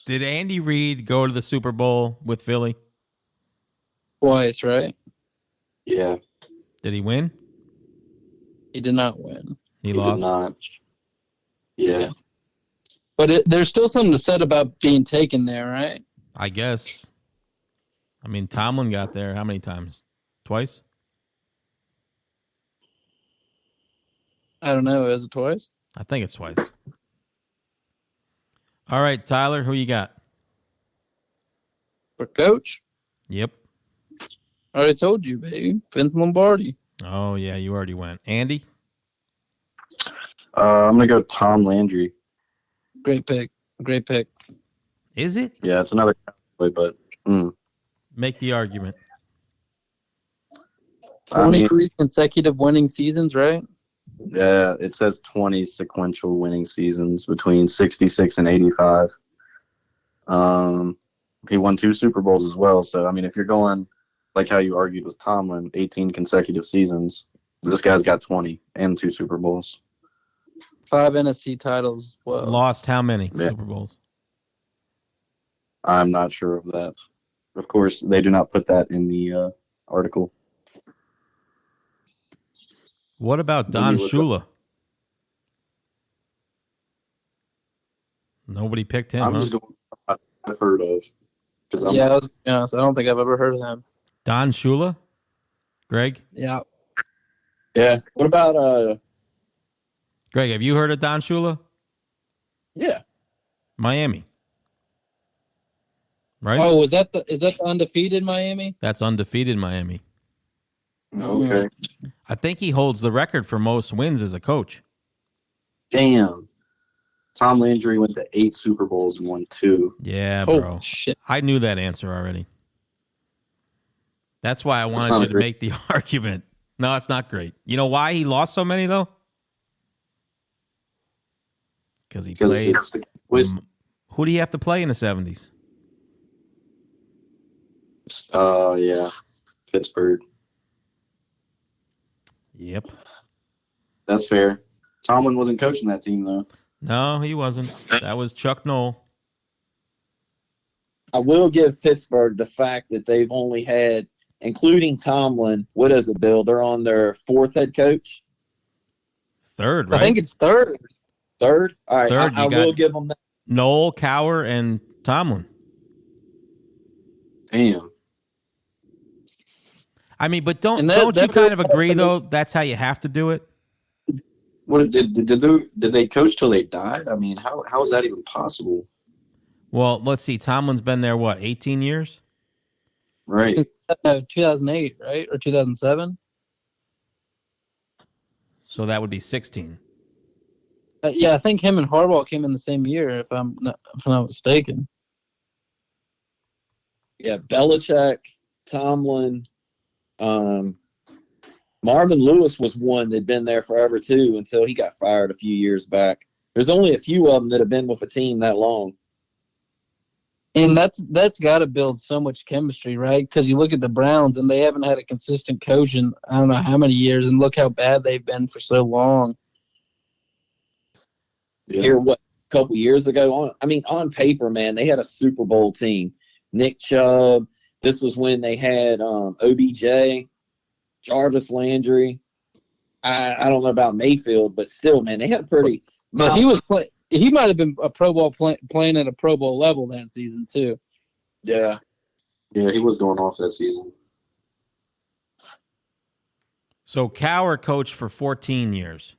Did Andy Reid go to the Super Bowl with Philly? Twice, right? Yeah. Did he win? He did not win. He He lost. did not. Yeah. But there's still something to said about being taken there, right? I guess. I mean, Tomlin got there how many times? Twice? I don't know. Is it twice? I think it's twice. All right, Tyler, who you got? For coach, Yep. I already told you, baby. Vince Lombardi. Oh, yeah, you already went. Andy? I'm gonna go Tom Landry. Great pick. Great pick. Is it? Yeah, it's another Cowboy, but Make the argument. I mean, 23 consecutive winning seasons, right? yeah, it says 20 sequential winning seasons between 66 and 85. He won 2 Super Bowls as well. So, I mean, if you're going like how you argued with Tomlin, 18 consecutive seasons, this guy's got 20 and 2 Super Bowls. 5 NFC titles. Well, Lost how many Yeah. Super Bowls? I'm not sure of that. Of course, they do not put that in the article. What about Don Maybe look Shula? Nobody picked him, I'm huh? just going with what I've heard of. Because yeah, I was gonna be honest. I don't think I've ever heard of him. Don Shula? Greg? Yeah. Yeah. What about Greg, have you heard of Don Shula? yeah. Miami. Right? Oh, is that the undefeated Miami? That's undefeated Miami. Okay. I think he holds the record for most wins as a coach. Damn. Tom Landry went to 8 Super Bowls and won 2. Yeah, Holy bro. shit. I knew that answer already. That's why I wanted not you a to great- make the argument. No, it's not great. You know why he lost so many, though? Because he Because played. it's the twist. Who do you have to play in the 70s? Yeah. Pittsburgh. Yep. That's fair. Tomlin wasn't coaching that team, though. No, he wasn't. That was Chuck Noll. I will give Pittsburgh the fact that they've only had, including Tomlin, what is it, Bill? They're on their 4th head coach? Third, right? I think it's third. Third? All right, Third, I you got- will give them that. Noel, Cower, and Tomlin. Damn. I mean, but don't And that- you that kind of goes agree to the- though? That's how you have to do it. What did they coach till they died? I mean, how is that even possible? Well, let's see. Tomlin's been there what, 18 years? Right. No, 2008, right? Or 2007? So that would be 16. Yeah, I think him and Harbaugh came in the same year, if I'm not mistaken. Yeah, Belichick, Tomlin, Marvin Lewis was one that'd been there forever too until he got fired a few years back. There's only a few of them that have been with a team that long. And that's got to build so much chemistry, right? Because you look at the Browns, and they haven't had a consistent coach in I don't know how many years, and look how bad they've been for so long. Yeah. Here, what, a couple years ago? On paper, man, they had a Super Bowl team. Nick Chubb. This was when they had OBJ, Jarvis Landry. I don't know about Mayfield, but still, man, they had a pretty. But he was he might have been a Pro Bowl playing at a Pro Bowl level that season too. Yeah. Yeah, he was going off that season. So Cower coached for 14 years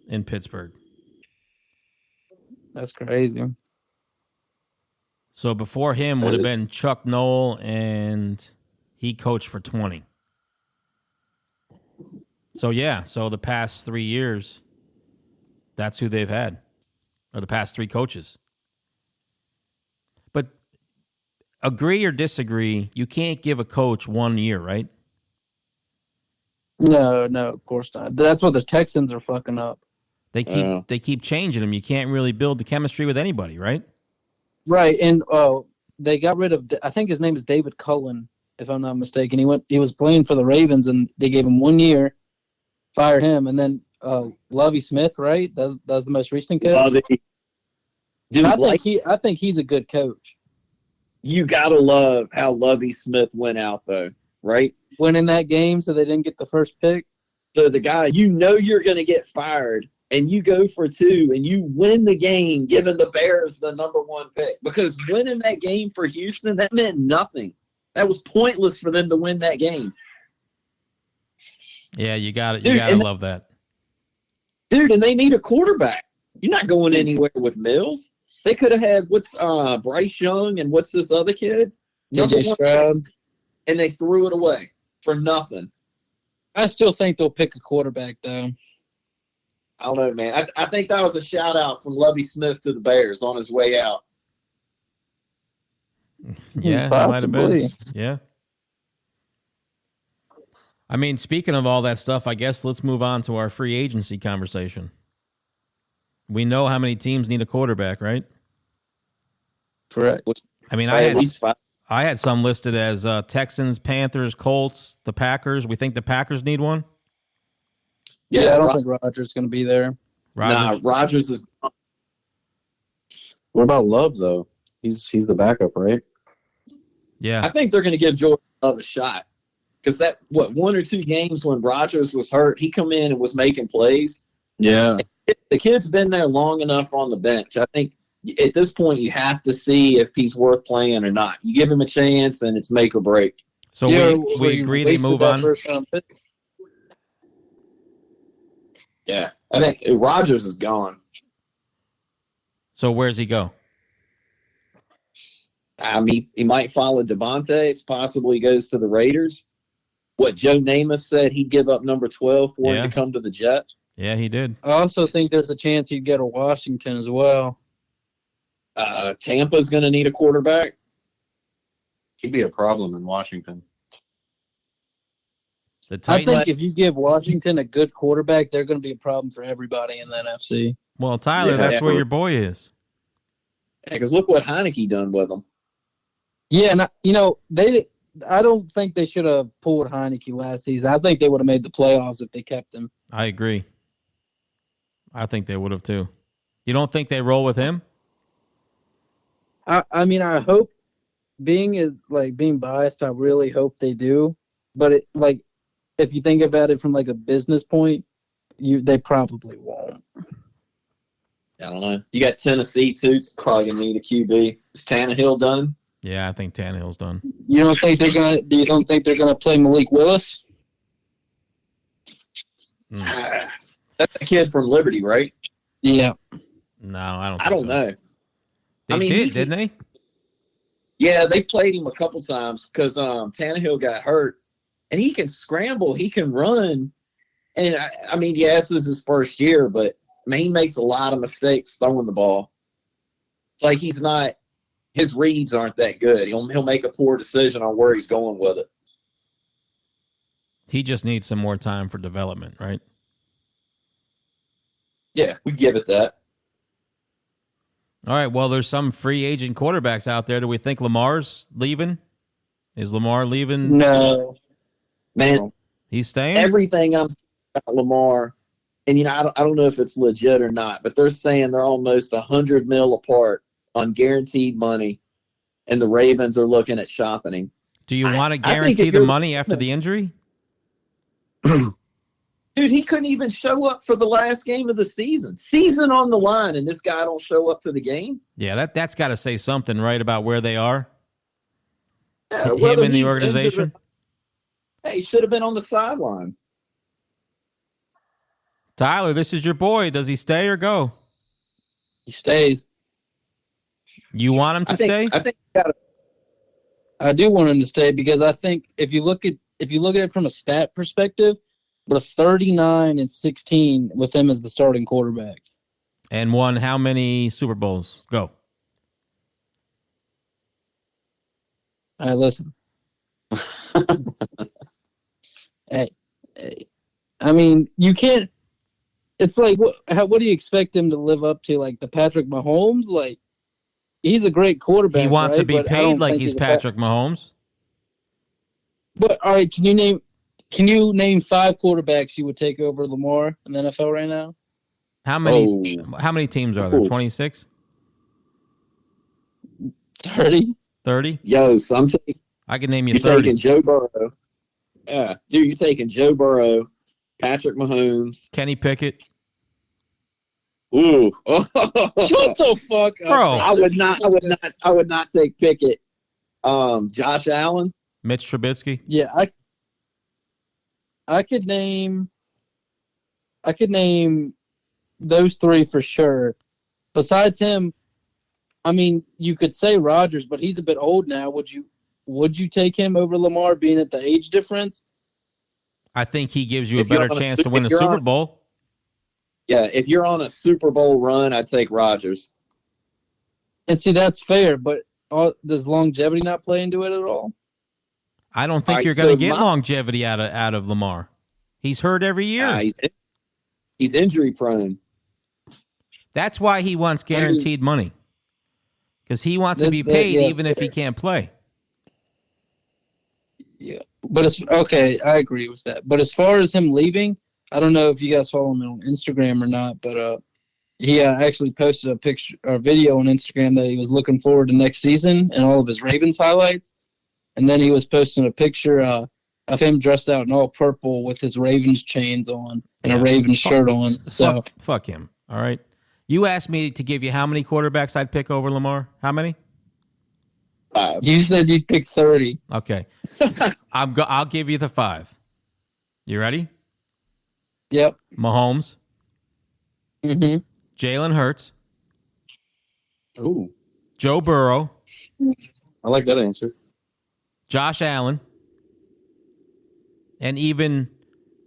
in Pittsburgh. That's crazy. So before him would have been Chuck Noll, and he coached for 20. So, yeah, so the past 3 years, that's who they've had, or the past 3 coaches. But agree or disagree, you can't give a coach 1 year, right? No, of course not. That's what the Texans are fucking up. They keep changing them. You can't really build the chemistry with anybody, right? Right, and they got rid of. I think his name is David Cullen, if I'm not mistaken. He was playing for the Ravens, and they gave him 1 year, fired him, and then Lovie Smith, right? That's the most recent coach. Lovey. Dude, I think he's a good coach. you gotta love how Lovie Smith went out though, right? Winning that game, so they didn't get the first pick. So the guy, you're going to get fired, and you go for 2, and you win the game, giving the Bears the number 1 pick. Because winning that game for Houston, that meant nothing. That was pointless for them to win that game. Yeah, you got it. Dude, You got to and- love that. Dude, and they need a quarterback. You're not going anywhere with Mills. They could have had Bryce Young and what's this other kid? Number JJ one, Stroud. and they threw it away for nothing. I still think they'll pick a quarterback though. I don't know, man. I think that was a shout out from Lovie Smith to the Bears on his way out. Yeah, it might have been. Possibly. Yeah. I mean, speaking of all that stuff, I guess let's move on to our free agency conversation. We know how many teams need a quarterback, right? Correct. I mean, At least five. I had some listed as Texans, Panthers, Colts, the Packers. We think the Packers need one. Yeah, I don't think Rodgers is going to be there. Rodgers. Nah, Rodgers is. What about Love though? He's the backup, right? Yeah. I think they're going to give Jordan Love a shot because one or two games when Rodgers was hurt, he come in and was making plays. Yeah. The kid's been there long enough on the bench. I think at this point you have to see if he's worth playing or not. You give him a chance, and it's make or break. So Yeah, we agree they wasted move that on. first-round pick. Yeah, I think Rodgers is gone. So where's he go? I mean, he might follow Devontae. It's possible he goes to the Raiders. What Joe Namath said, he'd give up number 12 for Yeah. him to come to the Jets. Yeah, he did. I also think there's a chance he'd go to Washington as well. Tampa's going to need a quarterback. He'd be a problem in Washington. The I Titans. think if you give Washington a good quarterback, they're going to be a problem for everybody in the NFC. Well, Tyler, Yeah. that's where your boy is. Because look what Heineke done with him. Yeah, and I don't think they should have pulled Heineke last season. I think they would have made the playoffs if they kept him. I agree. I think they would have too. You don't think they roll with him? I mean, I hope being biased, I really hope they do. But if you think about it from a business point, they probably won't. I don't know. You got Tennessee, too. It's probably going to need a QB. Is Tannehill done? Yeah, I think Tannehill's done. You don't think they're gonna? Do you don't think they're gonna play Malik Willis? That's the kid from Liberty, right? Yeah. No, I don't. I don't know. They I mean, did, didn't they? Yeah, they played him a couple times because Tannehill got hurt, and he can scramble, he can run, and I mean, yes, this is his first year, but he makes a lot of mistakes throwing the ball. It's like he's not. His reads aren't that good. He'll make a poor decision on where he's going with it. He just needs some more time for development, right? Yeah, we give it that. All right. Well, there's some free agent quarterbacks out there. Do we think Lamar's leaving? Is Lamar leaving? No. Man, He's staying? everything I'm saying about Lamar, and I don't know if it's legit or not, but they're saying they're almost $100 million apart on guaranteed money, and the Ravens are looking at shopping him. Do you want to I think guarantee if the you're- money after the injury? Dude, he couldn't even show up for the last game of the season. Season on the line, and this guy don't show up to the game. Yeah, that's got to say something, right, about where they are? Yeah, Him whether in the he's organization? injured or- Hey, he should have been on the sideline. Tyler, this is your boy. Does he stay or go? He stays. You want him to stay? I think he got I do want him to stay because I think if you look at it from a stat perspective, but a 39-16 with him as the starting quarterback. And won how many Super Bowls? Go. All right, listen. Hey, I mean, you can't. It's like what do you expect him to live up to? Like the Patrick Mahomes? Like he's a great quarterback. He wants to right? be But I paid don't like think he's a Patrick Mahomes. But all right, can you name 5 quarterbacks you would take over Lamar in the NFL right now? How many teams are there? Oh. 26? 30. 30? Yo, so I can name you you're 30. taking Joe Burrow. Yeah, dude, you're taking Joe Burrow, Patrick Mahomes. Kenny Pickett. Ooh, Shut the fuck up, Bro. I would not take Pickett. Josh Allen. Mitch Trubisky. Yeah, I could name those three for sure. Besides him, I mean, you could say Rodgers, but he's a bit old now. Would you take him over Lamar, being at the age difference? I think he gives you a If you're better on a- chance to win if the you're Super on- Bowl. Yeah, if you're on a Super Bowl run, I'd take Rodgers. And see, that's fair, but does longevity not play into it at all? I don't think All right, you're going to so get my- longevity out of Lamar. He's hurt every year. He's injury prone. That's why he wants guaranteed money. Because he wants to be That- paid yeah, even if he fair. can't play. Yeah, but it's okay. I agree with that. But as far as him leaving, I don't know if you guys follow him on Instagram or not, but he actually posted a picture or video on Instagram that he was looking forward to next season and all of his Ravens highlights. And then he was posting a picture of him dressed out in all purple with his Ravens chains on and Yeah. a Ravens shirt on. So Fuck him. All right. You asked me to give you how many quarterbacks I'd pick over Lamar? How many? you said you'd pick 30. Okay. I'll give you the 5. You ready? Yep. Mahomes, Mm-hmm. Jalen Hurts, Ooh, Joe Burrow, I like that answer. Josh Allen, and even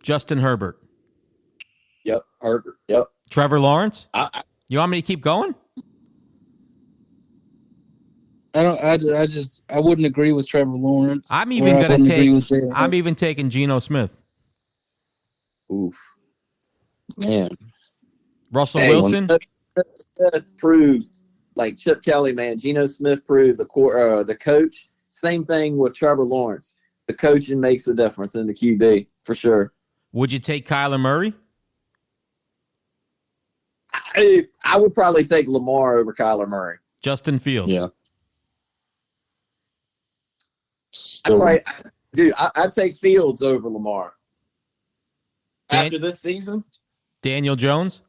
Justin Herbert. Yep, Herbert. Yep. Trevor Lawrence? I You want me to keep going? I wouldn't agree with Trevor Lawrence. I'm even or I going to wouldn't agree with take. Jalen I'm Hurts. even taking Geno Smith, Oof, man. Russell Hey, Wilson. Smith proved, like Chip Kelly, man. Geno Smith proved the coach. Same thing with Trevor Lawrence. The coaching makes a difference in the QB for sure. Would you take Kyler Murray? I would probably take Lamar over Kyler Murray. Justin Fields. Yeah. I'd Still, probably, dude, I'd take Fields over Lamar. Dan- After this season, Daniel Jones.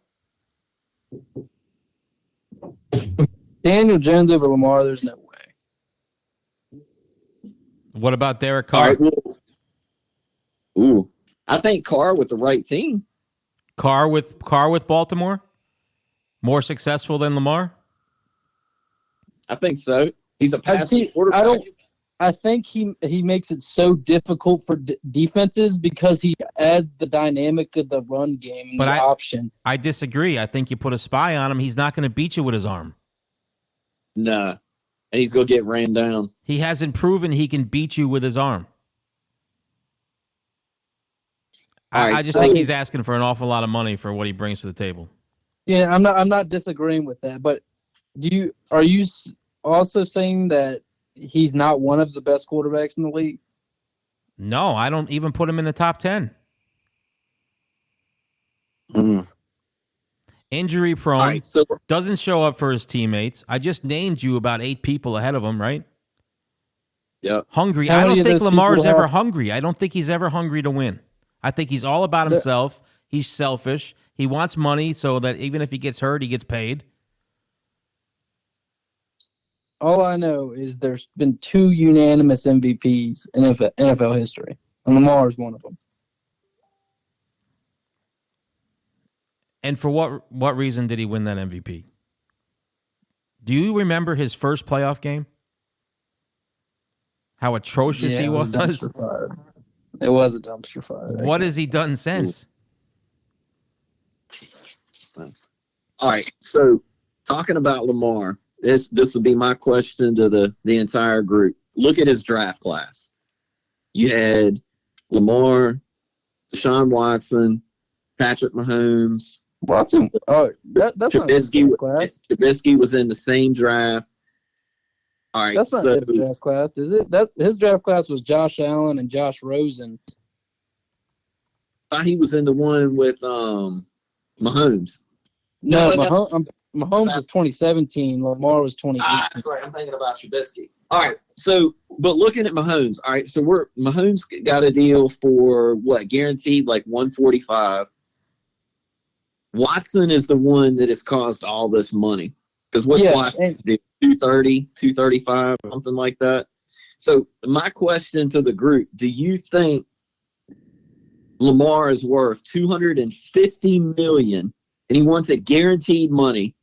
Daniel Jones over Lamar, there's no way. What about Derek all Carr? right. Well, ooh, I think Carr with the right team. Carr with Baltimore? More successful than Lamar? I think so. He's a passing quarterback. I think he makes it so difficult for defenses because he adds the dynamic of the run game and But the option. I disagree. I think you put a spy on him, he's not going to beat you with his arm. Nah, and he's gonna get ran down. He hasn't proven he can beat you with his arm. All right, I just so- think he's asking for an awful lot of money for what he brings to the table. Yeah, I'm not disagreeing with that, but are you also saying that he's not one of the best quarterbacks in the league? No, I don't even put him in the top 10. Mm. Injury prone, All right, so doesn't show up for his teammates. I just named you about 8 people ahead of him, right? yeah, Hungry. How I many don't of think those Lamar's people ever have- hungry. I don't think he's ever hungry to win. I think he's all about himself. He's selfish. He wants money so that even if he gets hurt, he gets paid. All I know is there's been 2 unanimous MVPs in NFL history, and Lamar is one of them. And for what reason did he win that MVP? Do you remember his first playoff game? How atrocious he it was? a dumpster fire. It was a dumpster fire. What has he done since? all right. So talking about Lamar, this will be my question to the entire group. Look at his draft class. You had Lamar, Deshaun Watson, Patrick Mahomes, Watson. Oh, that's not his Trubisky. draft class. Trubisky was in the same draft. All right, That's not so his draft class, is it? His draft class was Josh Allen and Josh Rosen. I thought he was in the one with Mahomes. No, No. Mahomes was 2017. Lamar was 2018. That's right. I'm thinking about Trubisky. All right. So, but looking at Mahomes, all right. So Mahomes got a deal for what? Guaranteed like 145. Watson is the one that has caused all this money because what's Yeah, Watson's deal? 230, 235, something like that. So my question to the group: do you think Lamar is worth $250 million, and he wants it guaranteed money.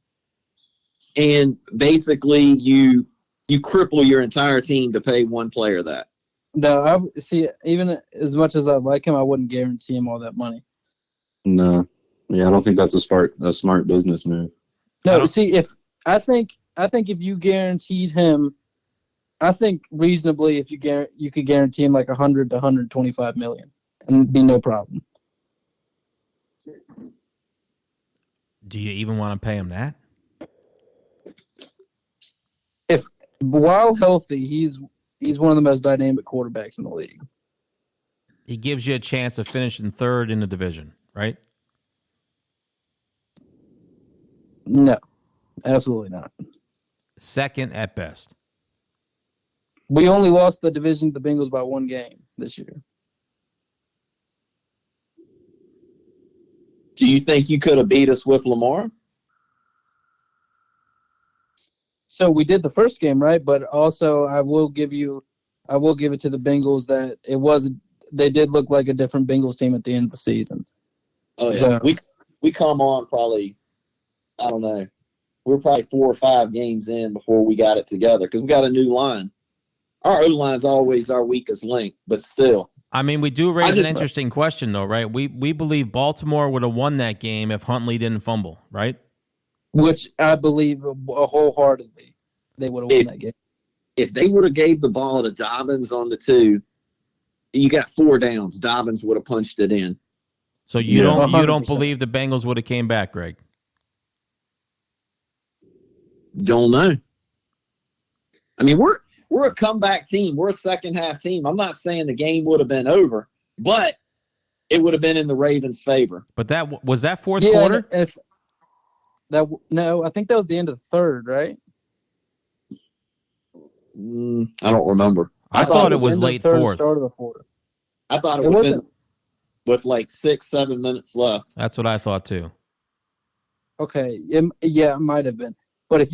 And basically, you cripple your entire team to pay one player that. No, I see. Even as much as I like him, I wouldn't guarantee him all that money. No. Yeah, I don't think that's a smart business move. No, see, I think if you guaranteed him, I think reasonably, if you could guarantee him like 100 to 125 million, and it'd be no problem. Do you even want to pay him that? If while healthy, he's one of the most dynamic quarterbacks in the league. He gives you a chance of finishing third in the division, right? No, absolutely not. Second at best. We only lost the division to the Bengals by one game this year. Do you think you could have beat us with Lamar? So we did the first game, right? But also, I will give it to the Bengals that they did look like a different Bengals team at the end of the season. Oh yeah, So, we come on probably, I don't know, we're probably 4 or 5 games in before we got it together because we got a new line. Our O-line's always our weakest link, but still. I mean, we do raise an interesting question, though, right? We believe Baltimore would have won that game if Huntley didn't fumble, right? which I believe wholeheartedly they would have won that game. If they would have gave the ball to Dobbins on the 2, you got 4 downs. Dobbins would have punched it in. So you don't 100%. believe the Bengals would have came back, Greg? Don't know. I mean, we're a comeback team. We're a second half team. I'm not saying the game would have been over, but it would have been in the Ravens' favor. But that was that fourth quarter? No, I think that was the end of the third, right? I don't remember. I thought it was end of late the third, fourth. Start of the fourth. I thought it It would have wasn't. been with like 6-7 minutes left. That's what I thought too. Okay, it might have been. But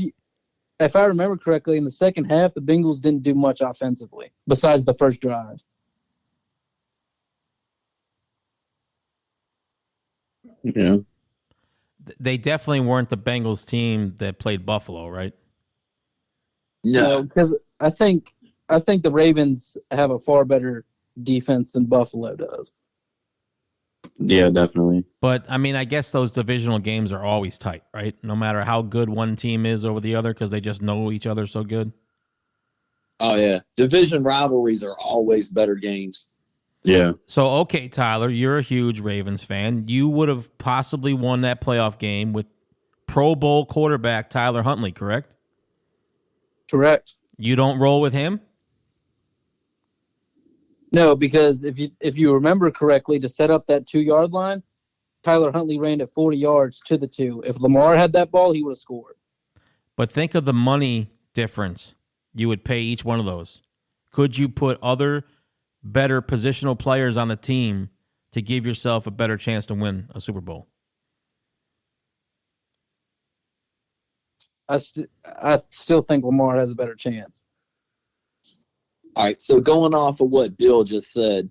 if I remember correctly, in the second half, the Bengals didn't do much offensively besides the first drive. Yeah. They definitely weren't the Bengals team that played Buffalo, right? No. Because I think the Ravens have a far better defense than Buffalo does. Yeah, definitely. But, I mean, I guess those divisional games are always tight, right? No matter how good one team is over the other because they just know each other so good. Oh, yeah. Division rivalries are always better games. Yeah. So, okay, Tyler, you're a huge Ravens fan. You would have possibly won that playoff game with Pro Bowl quarterback Tyler Huntley, correct? Correct. You don't roll with him? No, because if you remember correctly, to set up that 2-yard line, Tyler Huntley ran it 40 yards to the 2. If Lamar had that ball, he would have scored. But think of the money difference you would pay each one of those. Could you put other better positional players on the team to give yourself a better chance to win a Super Bowl? I still think Lamar has a better chance. All right, so going off of what Bill just said,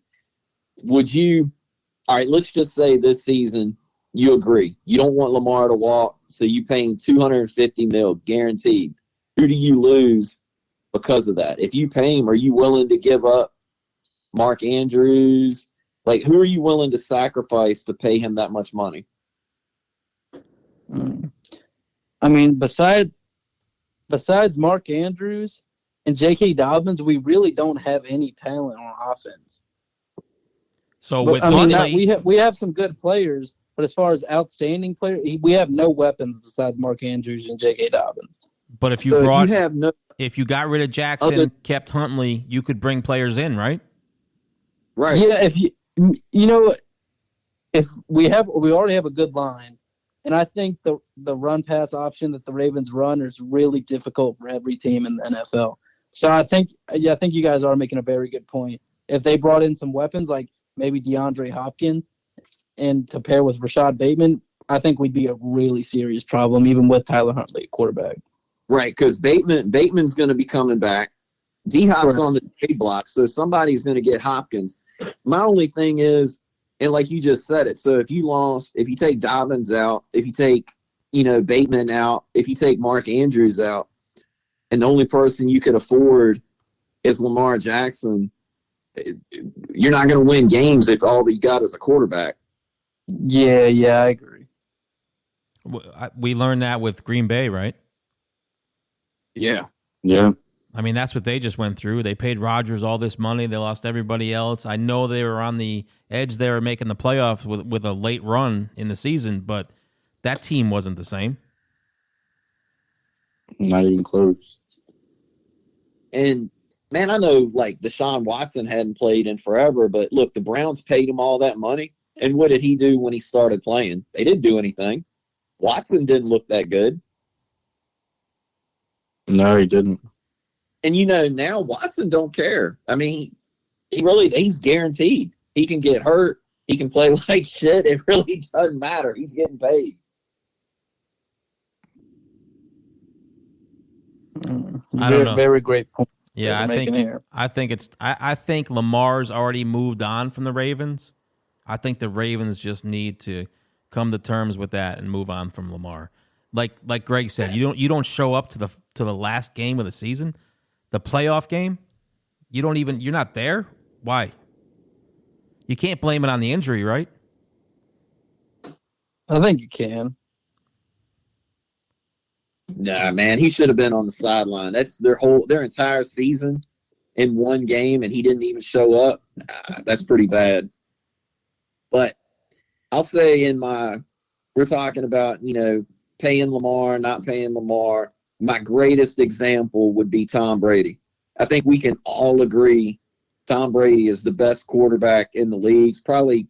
would you – all right, let's just say this season you agree. You don't want Lamar to walk, so you paying $250 million guaranteed. Who do you lose because of that? If you pay him, are you willing to give up Mark Andrews? Like, who are you willing to sacrifice to pay him that much money? I mean, besides Mark Andrews and J.K. Dobbins, we really don't have any talent on offense. So with Huntley, we have some good players, but as far as outstanding players, we have no weapons besides Mark Andrews and J.K. Dobbins. but if you got rid of Jackson, kept Huntley, you could bring players in, right? Right. Yeah, if we already have a good line, and I think the run pass option that the Ravens run is really difficult for every team in the NFL. So I think you guys are making a very good point. If they brought in some weapons like maybe DeAndre Hopkins and to pair with Rashad Bateman, I think we'd be a really serious problem even with Tyler Huntley at quarterback. Right, because Bateman's going to be coming back. D-Hop's on the trade block, so somebody's going to get Hopkins. My only thing is, And like you just said it, so if you take Dobbins out, if you take, Bateman out, if you take Mark Andrews out, and the only person you could afford is Lamar Jackson, you're not going to win games if all you got is a quarterback. Yeah, I agree. We learned that with Green Bay, right? Yeah. Yeah. I mean, that's what they just went through. They paid Rodgers all this money. They lost everybody else. I know they were on the edge there of making the playoffs with a late run in the season, but that team wasn't the same. Not even close. And, man, I know, like, Deshaun Watson hadn't played in forever, but, look, the Browns paid him all that money. And what did he do when he started playing? They didn't do anything. Watson didn't look that good. No, he didn't. And, now Watson don't care. I mean, he's guaranteed. He can get hurt. He can play like shit. It really doesn't matter. He's getting paid. I don't know. Very great point. Yeah, I think Lamar's already moved on from the Ravens. I think the Ravens just need to come to terms with that and move on from Lamar. Like Greg said, you don't show up to the last game of the season, the playoff game. You're not there. Why? You can't blame it on the injury, right? I think you can. Nah, man, he should have been on the sideline. That's their entire season in one game, and he didn't even show up. Nah, that's pretty bad. But I'll say we're talking about, paying Lamar, not paying Lamar. My greatest example would be Tom Brady. I think we can all agree Tom Brady is the best quarterback in the league, probably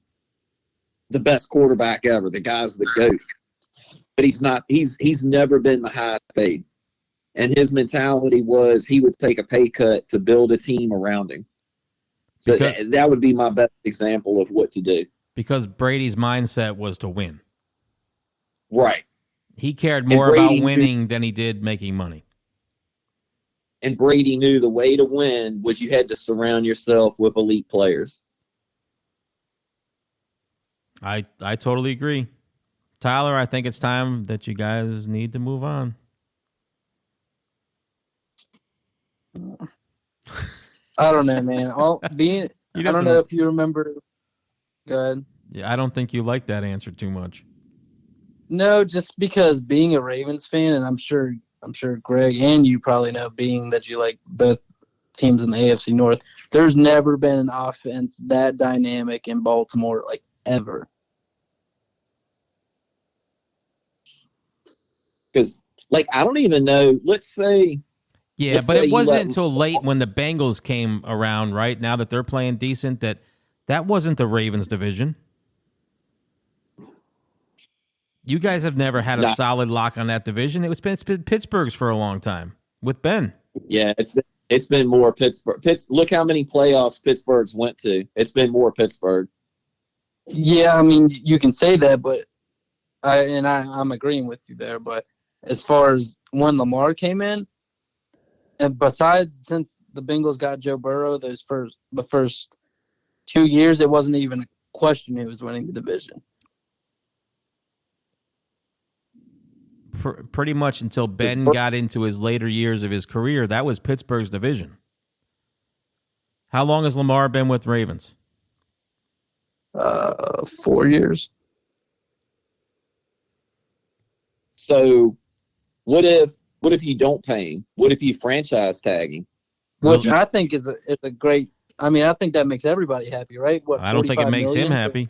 the best quarterback ever. The guy's the GOAT. But he's not. He's never been the highest paid, and his mentality was he would take a pay cut to build a team around him. So that would be my best example of what to do. Because Brady's mindset was to win. Right. He cared more about winning than he did making money. And Brady knew the way to win was you had to surround yourself with elite players. I totally agree. Tyler, I think it's time that you guys need to move on. I don't know, man. I don't know if you remember. Go ahead. Yeah, I don't think you like that answer too much. No, just because being a Ravens fan, and I'm sure Greg and you probably know, being that you like both teams in the AFC North, there's never been an offense that dynamic in Baltimore, like, ever. Because, like, I don't even know. Let's say. Yeah, but it wasn't until late when the Bengals came around, right? Now that they're playing decent, that wasn't the Ravens division. You guys have never had a solid lock on that division. It's been Pittsburgh's for a long time with Ben. Yeah, it's been more Pittsburgh. Look how many playoffs Pittsburgh's went to. It's been more Pittsburgh. Yeah, I mean, you can say that, but I'm agreeing with you there. But as far as when Lamar came in, and besides, since the Bengals got Joe Burrow, the first 2 years, it wasn't even a question who was winning the division. Pretty much until Ben got into his later years of his career, that was Pittsburgh's division. How long has Lamar been with Ravens? 4 years. So, what if you don't pay him? What if you franchise tag him? Which I think is a great. I mean, I think that makes everybody happy, right? I don't think it makes him happy.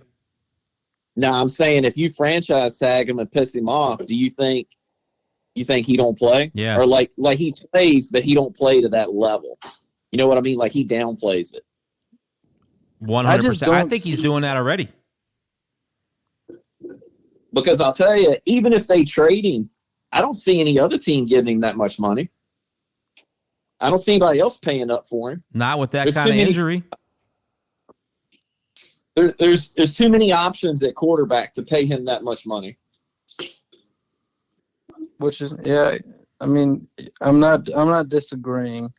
No, I'm saying if you franchise tag him and piss him off, do you think he don't play? Yeah. Or like he plays, but he don't play to that level. You know what I mean? Like he downplays it. 100%. I think he's doing that already. Because I'll tell you, even if they trade him, I don't see any other team giving him that much money. I don't see anybody else paying up for him. Not with that kind of injury. There's too many options at quarterback to pay him that much money. Which is, yeah, I mean, I'm not disagreeing.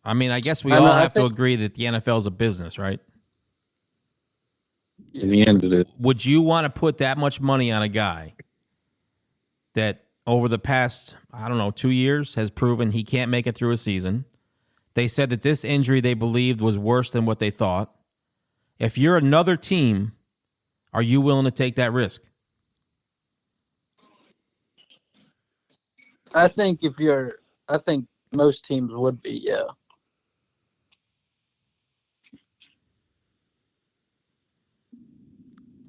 I mean, I guess we I all know, I have to think- agree that the NFL is a business, right? In the end, it is. Would you want to put that much money on a guy that over the past, I don't know, 2 years has proven he can't make it through a season? They said that this injury they believed was worse than what they thought. If you're another team, are you willing to take that risk? I think I think most teams would be, yeah.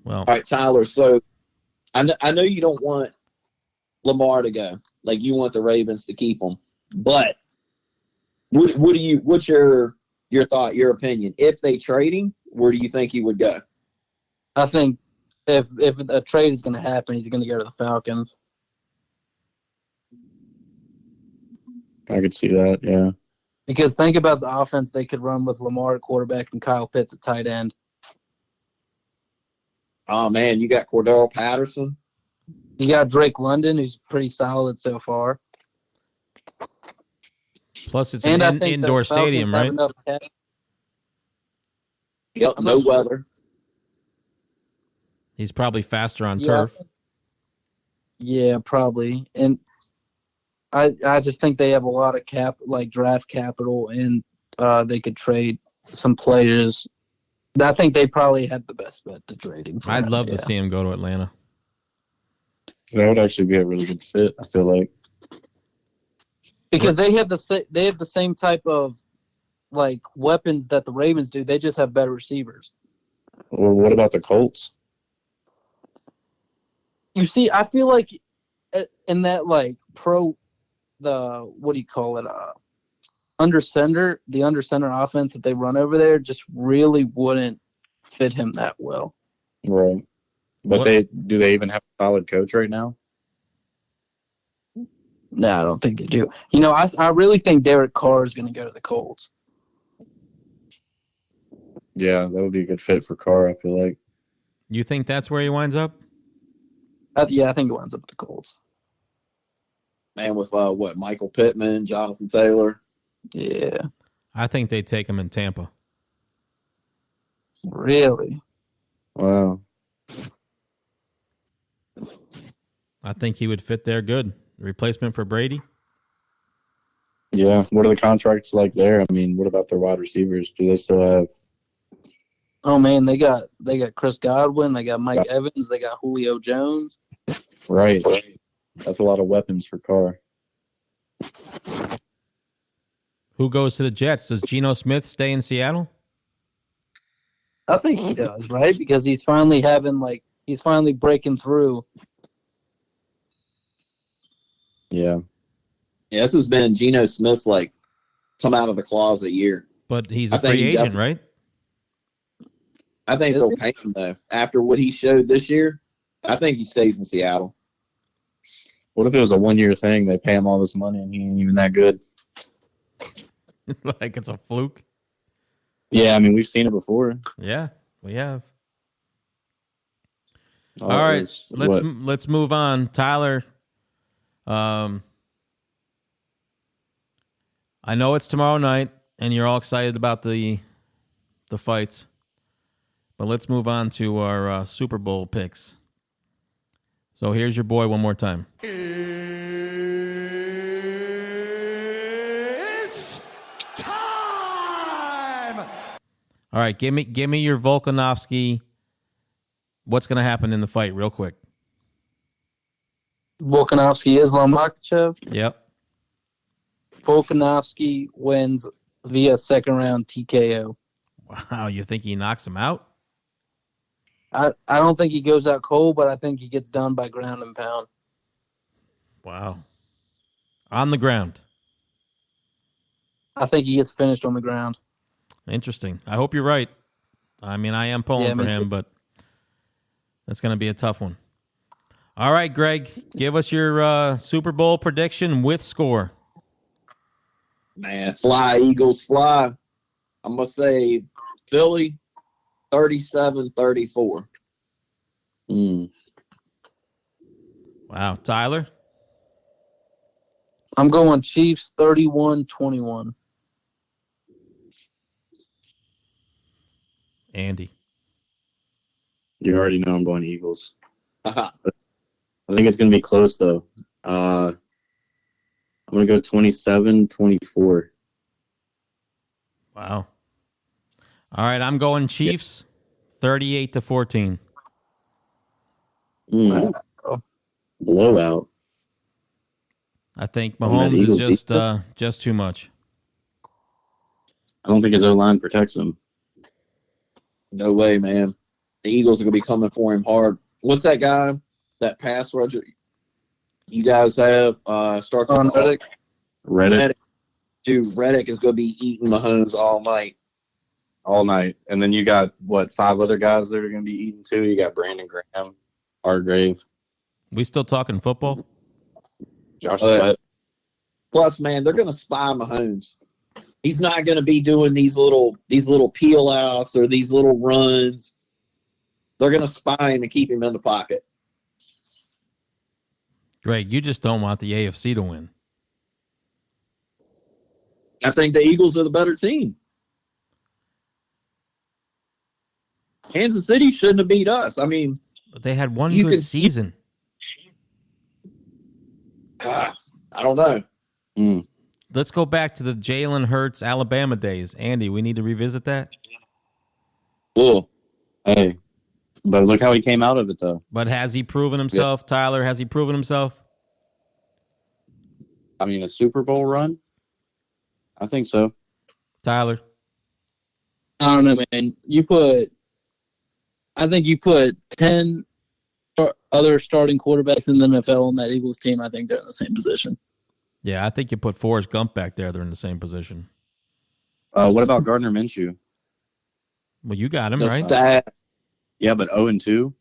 Well, All right, Tyler. So I know you don't want Lamar to go. Like you want the Ravens to keep him. But what's your thought, your opinion? If they trade him, where do you think he would go? I think if a trade is going to happen, he's going to go to the Falcons. I could see that. Yeah. Because think about the offense they could run with Lamar at quarterback and Kyle Pitts at tight end. Oh man, you got Cordell Patterson. You got Drake London, who's pretty solid so far. plus it's And I an think indoor the Falcons stadium, have right? enough cap- Yep, I'm no not sure. weather. He's probably faster on Yeah, turf. Yeah, probably. And I just think they have a lot of draft capital, and they could trade some players. I think they probably had the best bet to trade him. I'd love to see him go to Atlanta. That would actually be a really good fit, I feel like. because they have the same type of like weapons that the Ravens do. They just have better receivers. Well, what about the Colts? You see, I feel like in that like what do you call it? Under center offense that they run over there just really wouldn't fit him that well. Right. But What- do they even have a solid coach right now? No, I don't think they do. You know, I really think Derek Carr is going to go to the Colts. Yeah, that would be a good fit for Carr, I feel like. You think that's where he winds up? I think it winds up at the Colts. Man, with Michael Pittman, Jonathan Taylor. Yeah, I think they take him in Tampa. really. Wow. I think he would fit there good. Replacement for Brady. Yeah. What are the contracts like there? I mean, what about their wide receivers? Do they still have? Oh man, they got Chris Godwin, they got Mike Evans, they got Julio Jones. Right. That's a lot of weapons for Carr. Who goes to the Jets? Does Geno Smith stay in Seattle? I think he does, right? Because he's finally breaking through. Yeah. Yeah, this has been Geno Smith's like come out of the closet year. But he's a I think free he agent, definitely- right? I think Is they'll he? pay him though. After what he showed this year, I think he stays in Seattle. What if it was a 1-year thing? They pay him all this money and he ain't even that good. Like it's a fluke. Yeah, I mean, we've seen it before. Yeah, we have. Oh, All right, it was, let's move on. Tyler, I know it's tomorrow night, and you're all excited about the fights, but let's move on to our Super Bowl picks. So here's your boy one more time. It's time! All right, give me your Volkanovski. What's going to happen in the fight, real quick? Volkanovski, Islam Makhachev. Yep. Volkanovski wins via second round TKO. Wow, you think he knocks him out? I don't think he goes out cold, but I think he gets done by ground and pound. Wow. On the ground. I think he gets finished on the ground. Interesting. I hope you're right. I mean, I am pulling Yeah, for me him, too. but that's going to be a tough one. All right, Greg, give us your Super Bowl prediction with score. Man, fly, Eagles, fly. I'm going to say Philly 37-34. Wow. Tyler? I'm going Chiefs 31-21. Andy. You already know I'm going Eagles. Uh-huh. I think it's going to be close, though. I'm going to go 27-24. Wow. All right, I'm going Chiefs, 38-14. Blowout. I think Oh, that Mahomes is Eagles just too much. I don't think his O-line protects him. No way, man. The Eagles are going to be coming for him hard. What's that guy? That pass rusher you guys have starts On with Reddick. Reddick Dude, Reddick is going to be eating Mahomes all night. all night. And then you got, 5 other guys that are going to be eating too? You got Brandon Graham, Hargrave, We still talking football? Josh Oh, yeah. Sweat. Plus, man, they're going to spy Mahomes. He's not going to be doing these little peel outs or these little runs. They're going to spy him and keep him in the pocket. Greg, you just don't want the AFC to win. I think the Eagles are the better team. Kansas City shouldn't have beat us. I mean, But they had one You good could- season. I don't know. Let's go back to the Jalen Hurts Alabama days. Andy, we need to revisit that. Cool. Hey, but look how he came out of it, though. But has he proven himself, Tyler? Has he proven himself? I mean, a Super Bowl run? I think so. Tyler? I don't know, man. I think you put 10 other starting quarterbacks in the NFL on that Eagles team. I think they're in the same position. Yeah, I think you put Forrest Gump back there. They're in the same position. What about Gardner Minshew? Well, you got him, The right? stat. Yeah, but 0-2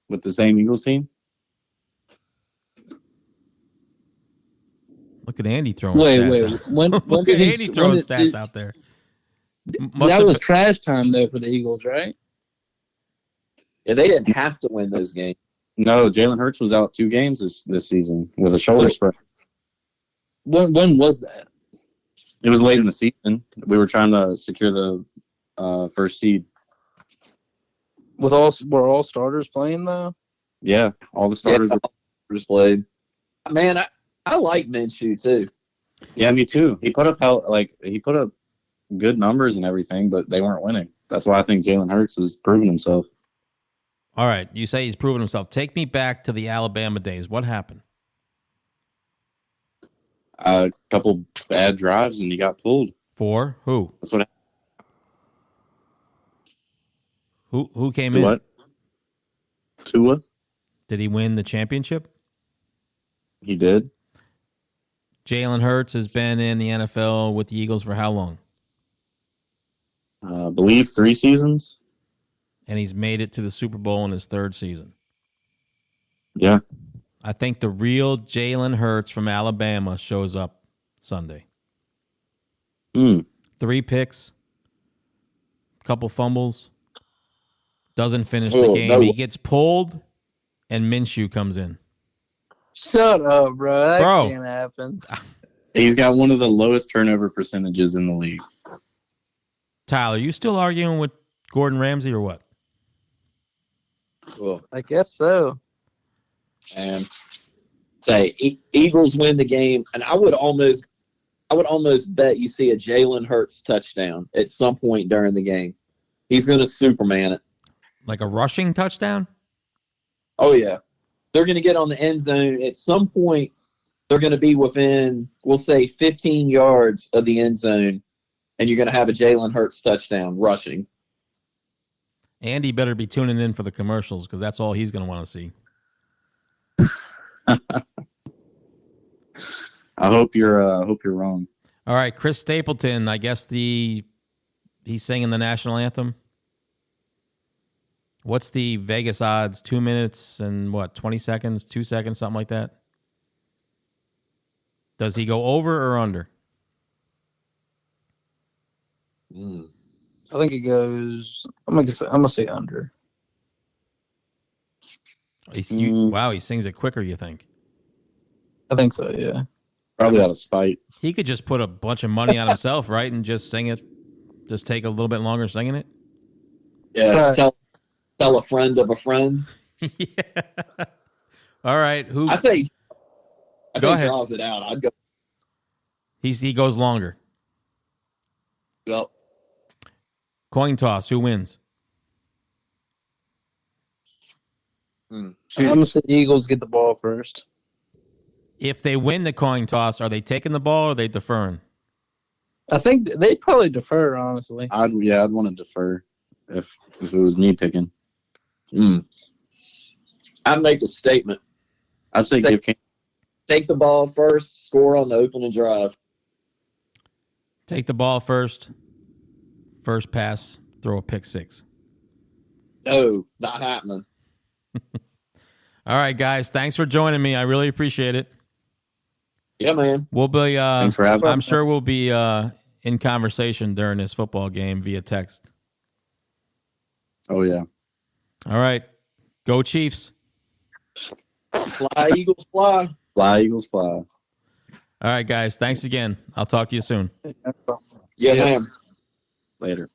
with the same Eagles team? Look at Andy throwing Wait. stats out. When Look did at he- Andy when throwing did- stats out there. Must That have was been- trash time, though, for the Eagles, right? Yeah, they didn't have to win those games. No, Jalen Hurts was out 2 games this season with a shoulder sprain. When was that? It was late in the season. We were trying to secure the first seed. Were all starters playing, though? Yeah, all the starters Yeah. were. Played. Man, I like Minshew too. Yeah, me too. He put up good numbers and everything, but they weren't winning. That's why I think Jalen Hurts has proven himself. All right, you say he's proven himself. Take me back to the Alabama days. What happened? A couple bad drives and he got pulled. For who? That's what. Who came in? What? Tua? Did he win the championship? He did. Jalen Hurts has been in the NFL with the Eagles for how long? I believe 3 seasons. And he's made it to the Super Bowl in his 3rd season. Yeah. I think the real Jalen Hurts from Alabama shows up Sunday. 3 picks, couple fumbles, doesn't finish the game. No. He gets pulled, and Minshew comes in. Shut up, bro. That Bro. can't happen. He's got one of the lowest turnover percentages in the league. Tyler, you still arguing with Gordon Ramsay or what? Well, I guess so. and say Eagles win the game, and I would almost bet you see a Jalen Hurts touchdown at some point during the game. He's going to Superman it. Like a rushing touchdown? Oh yeah, they're going to get on the end zone at some point. They're going to be within, we'll say, 15 yards of the end zone, and you're going to have a Jalen Hurts touchdown rushing. Andy better be tuning in for the commercials because that's all he's going to want to see. I hope you're wrong. All right, Chris Stapleton, I guess he's singing the national anthem. What's the Vegas odds? 2 minutes and 20 seconds, 2 seconds, something like that? Does he go over or under? I think it goes. I'm gonna say under. Wow, he sings it quicker, you think? I think so. Yeah. Probably out of spite. He could just put a bunch of money on himself, right, and just sing it, just take a little bit longer singing it? Yeah, Right. tell a friend of a friend. Yeah. All right. Who? I say Go ahead. draws it out. I'd go. He goes longer. Well, Coin toss. Who wins? I'm gonna say Eagles get the ball first. If they win the coin toss, are they taking the ball or are they deferring? I think they'd probably defer, honestly. I'd want to defer if it was me picking. I'd make a statement. I'd say Take the ball first, score on the opening drive. Take the ball first pass, throw a pick six. No, not happening. All right, guys. Thanks for joining me. I really appreciate it. Yeah, man. We'll be. Thanks for having me. I'm sure we'll be in conversation during this football game via text. Oh yeah. All right. Go Chiefs. Fly, Eagles, fly. Fly, Eagles, fly. All right, guys. Thanks again. I'll talk to you soon. Yeah, man. Later.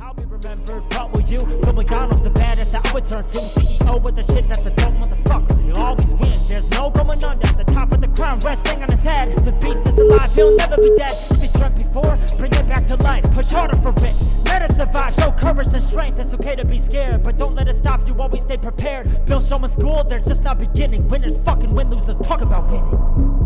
I'll be remembered, but will you? Bill McDonald's the baddest that I would turn to. CEO with the shit that's a dope motherfucker. He'll always win. There's no going under. The top of the crown resting on his head. The beast is alive, he'll never be dead. If he dreamt before, bring it back to life. Push harder for it. Let us survive. Show courage and strength. It's okay to be scared, but don't let it stop you. Always stay prepared. Bill Showman school, they're just not beginning. Winners fucking win, losers talk about winning.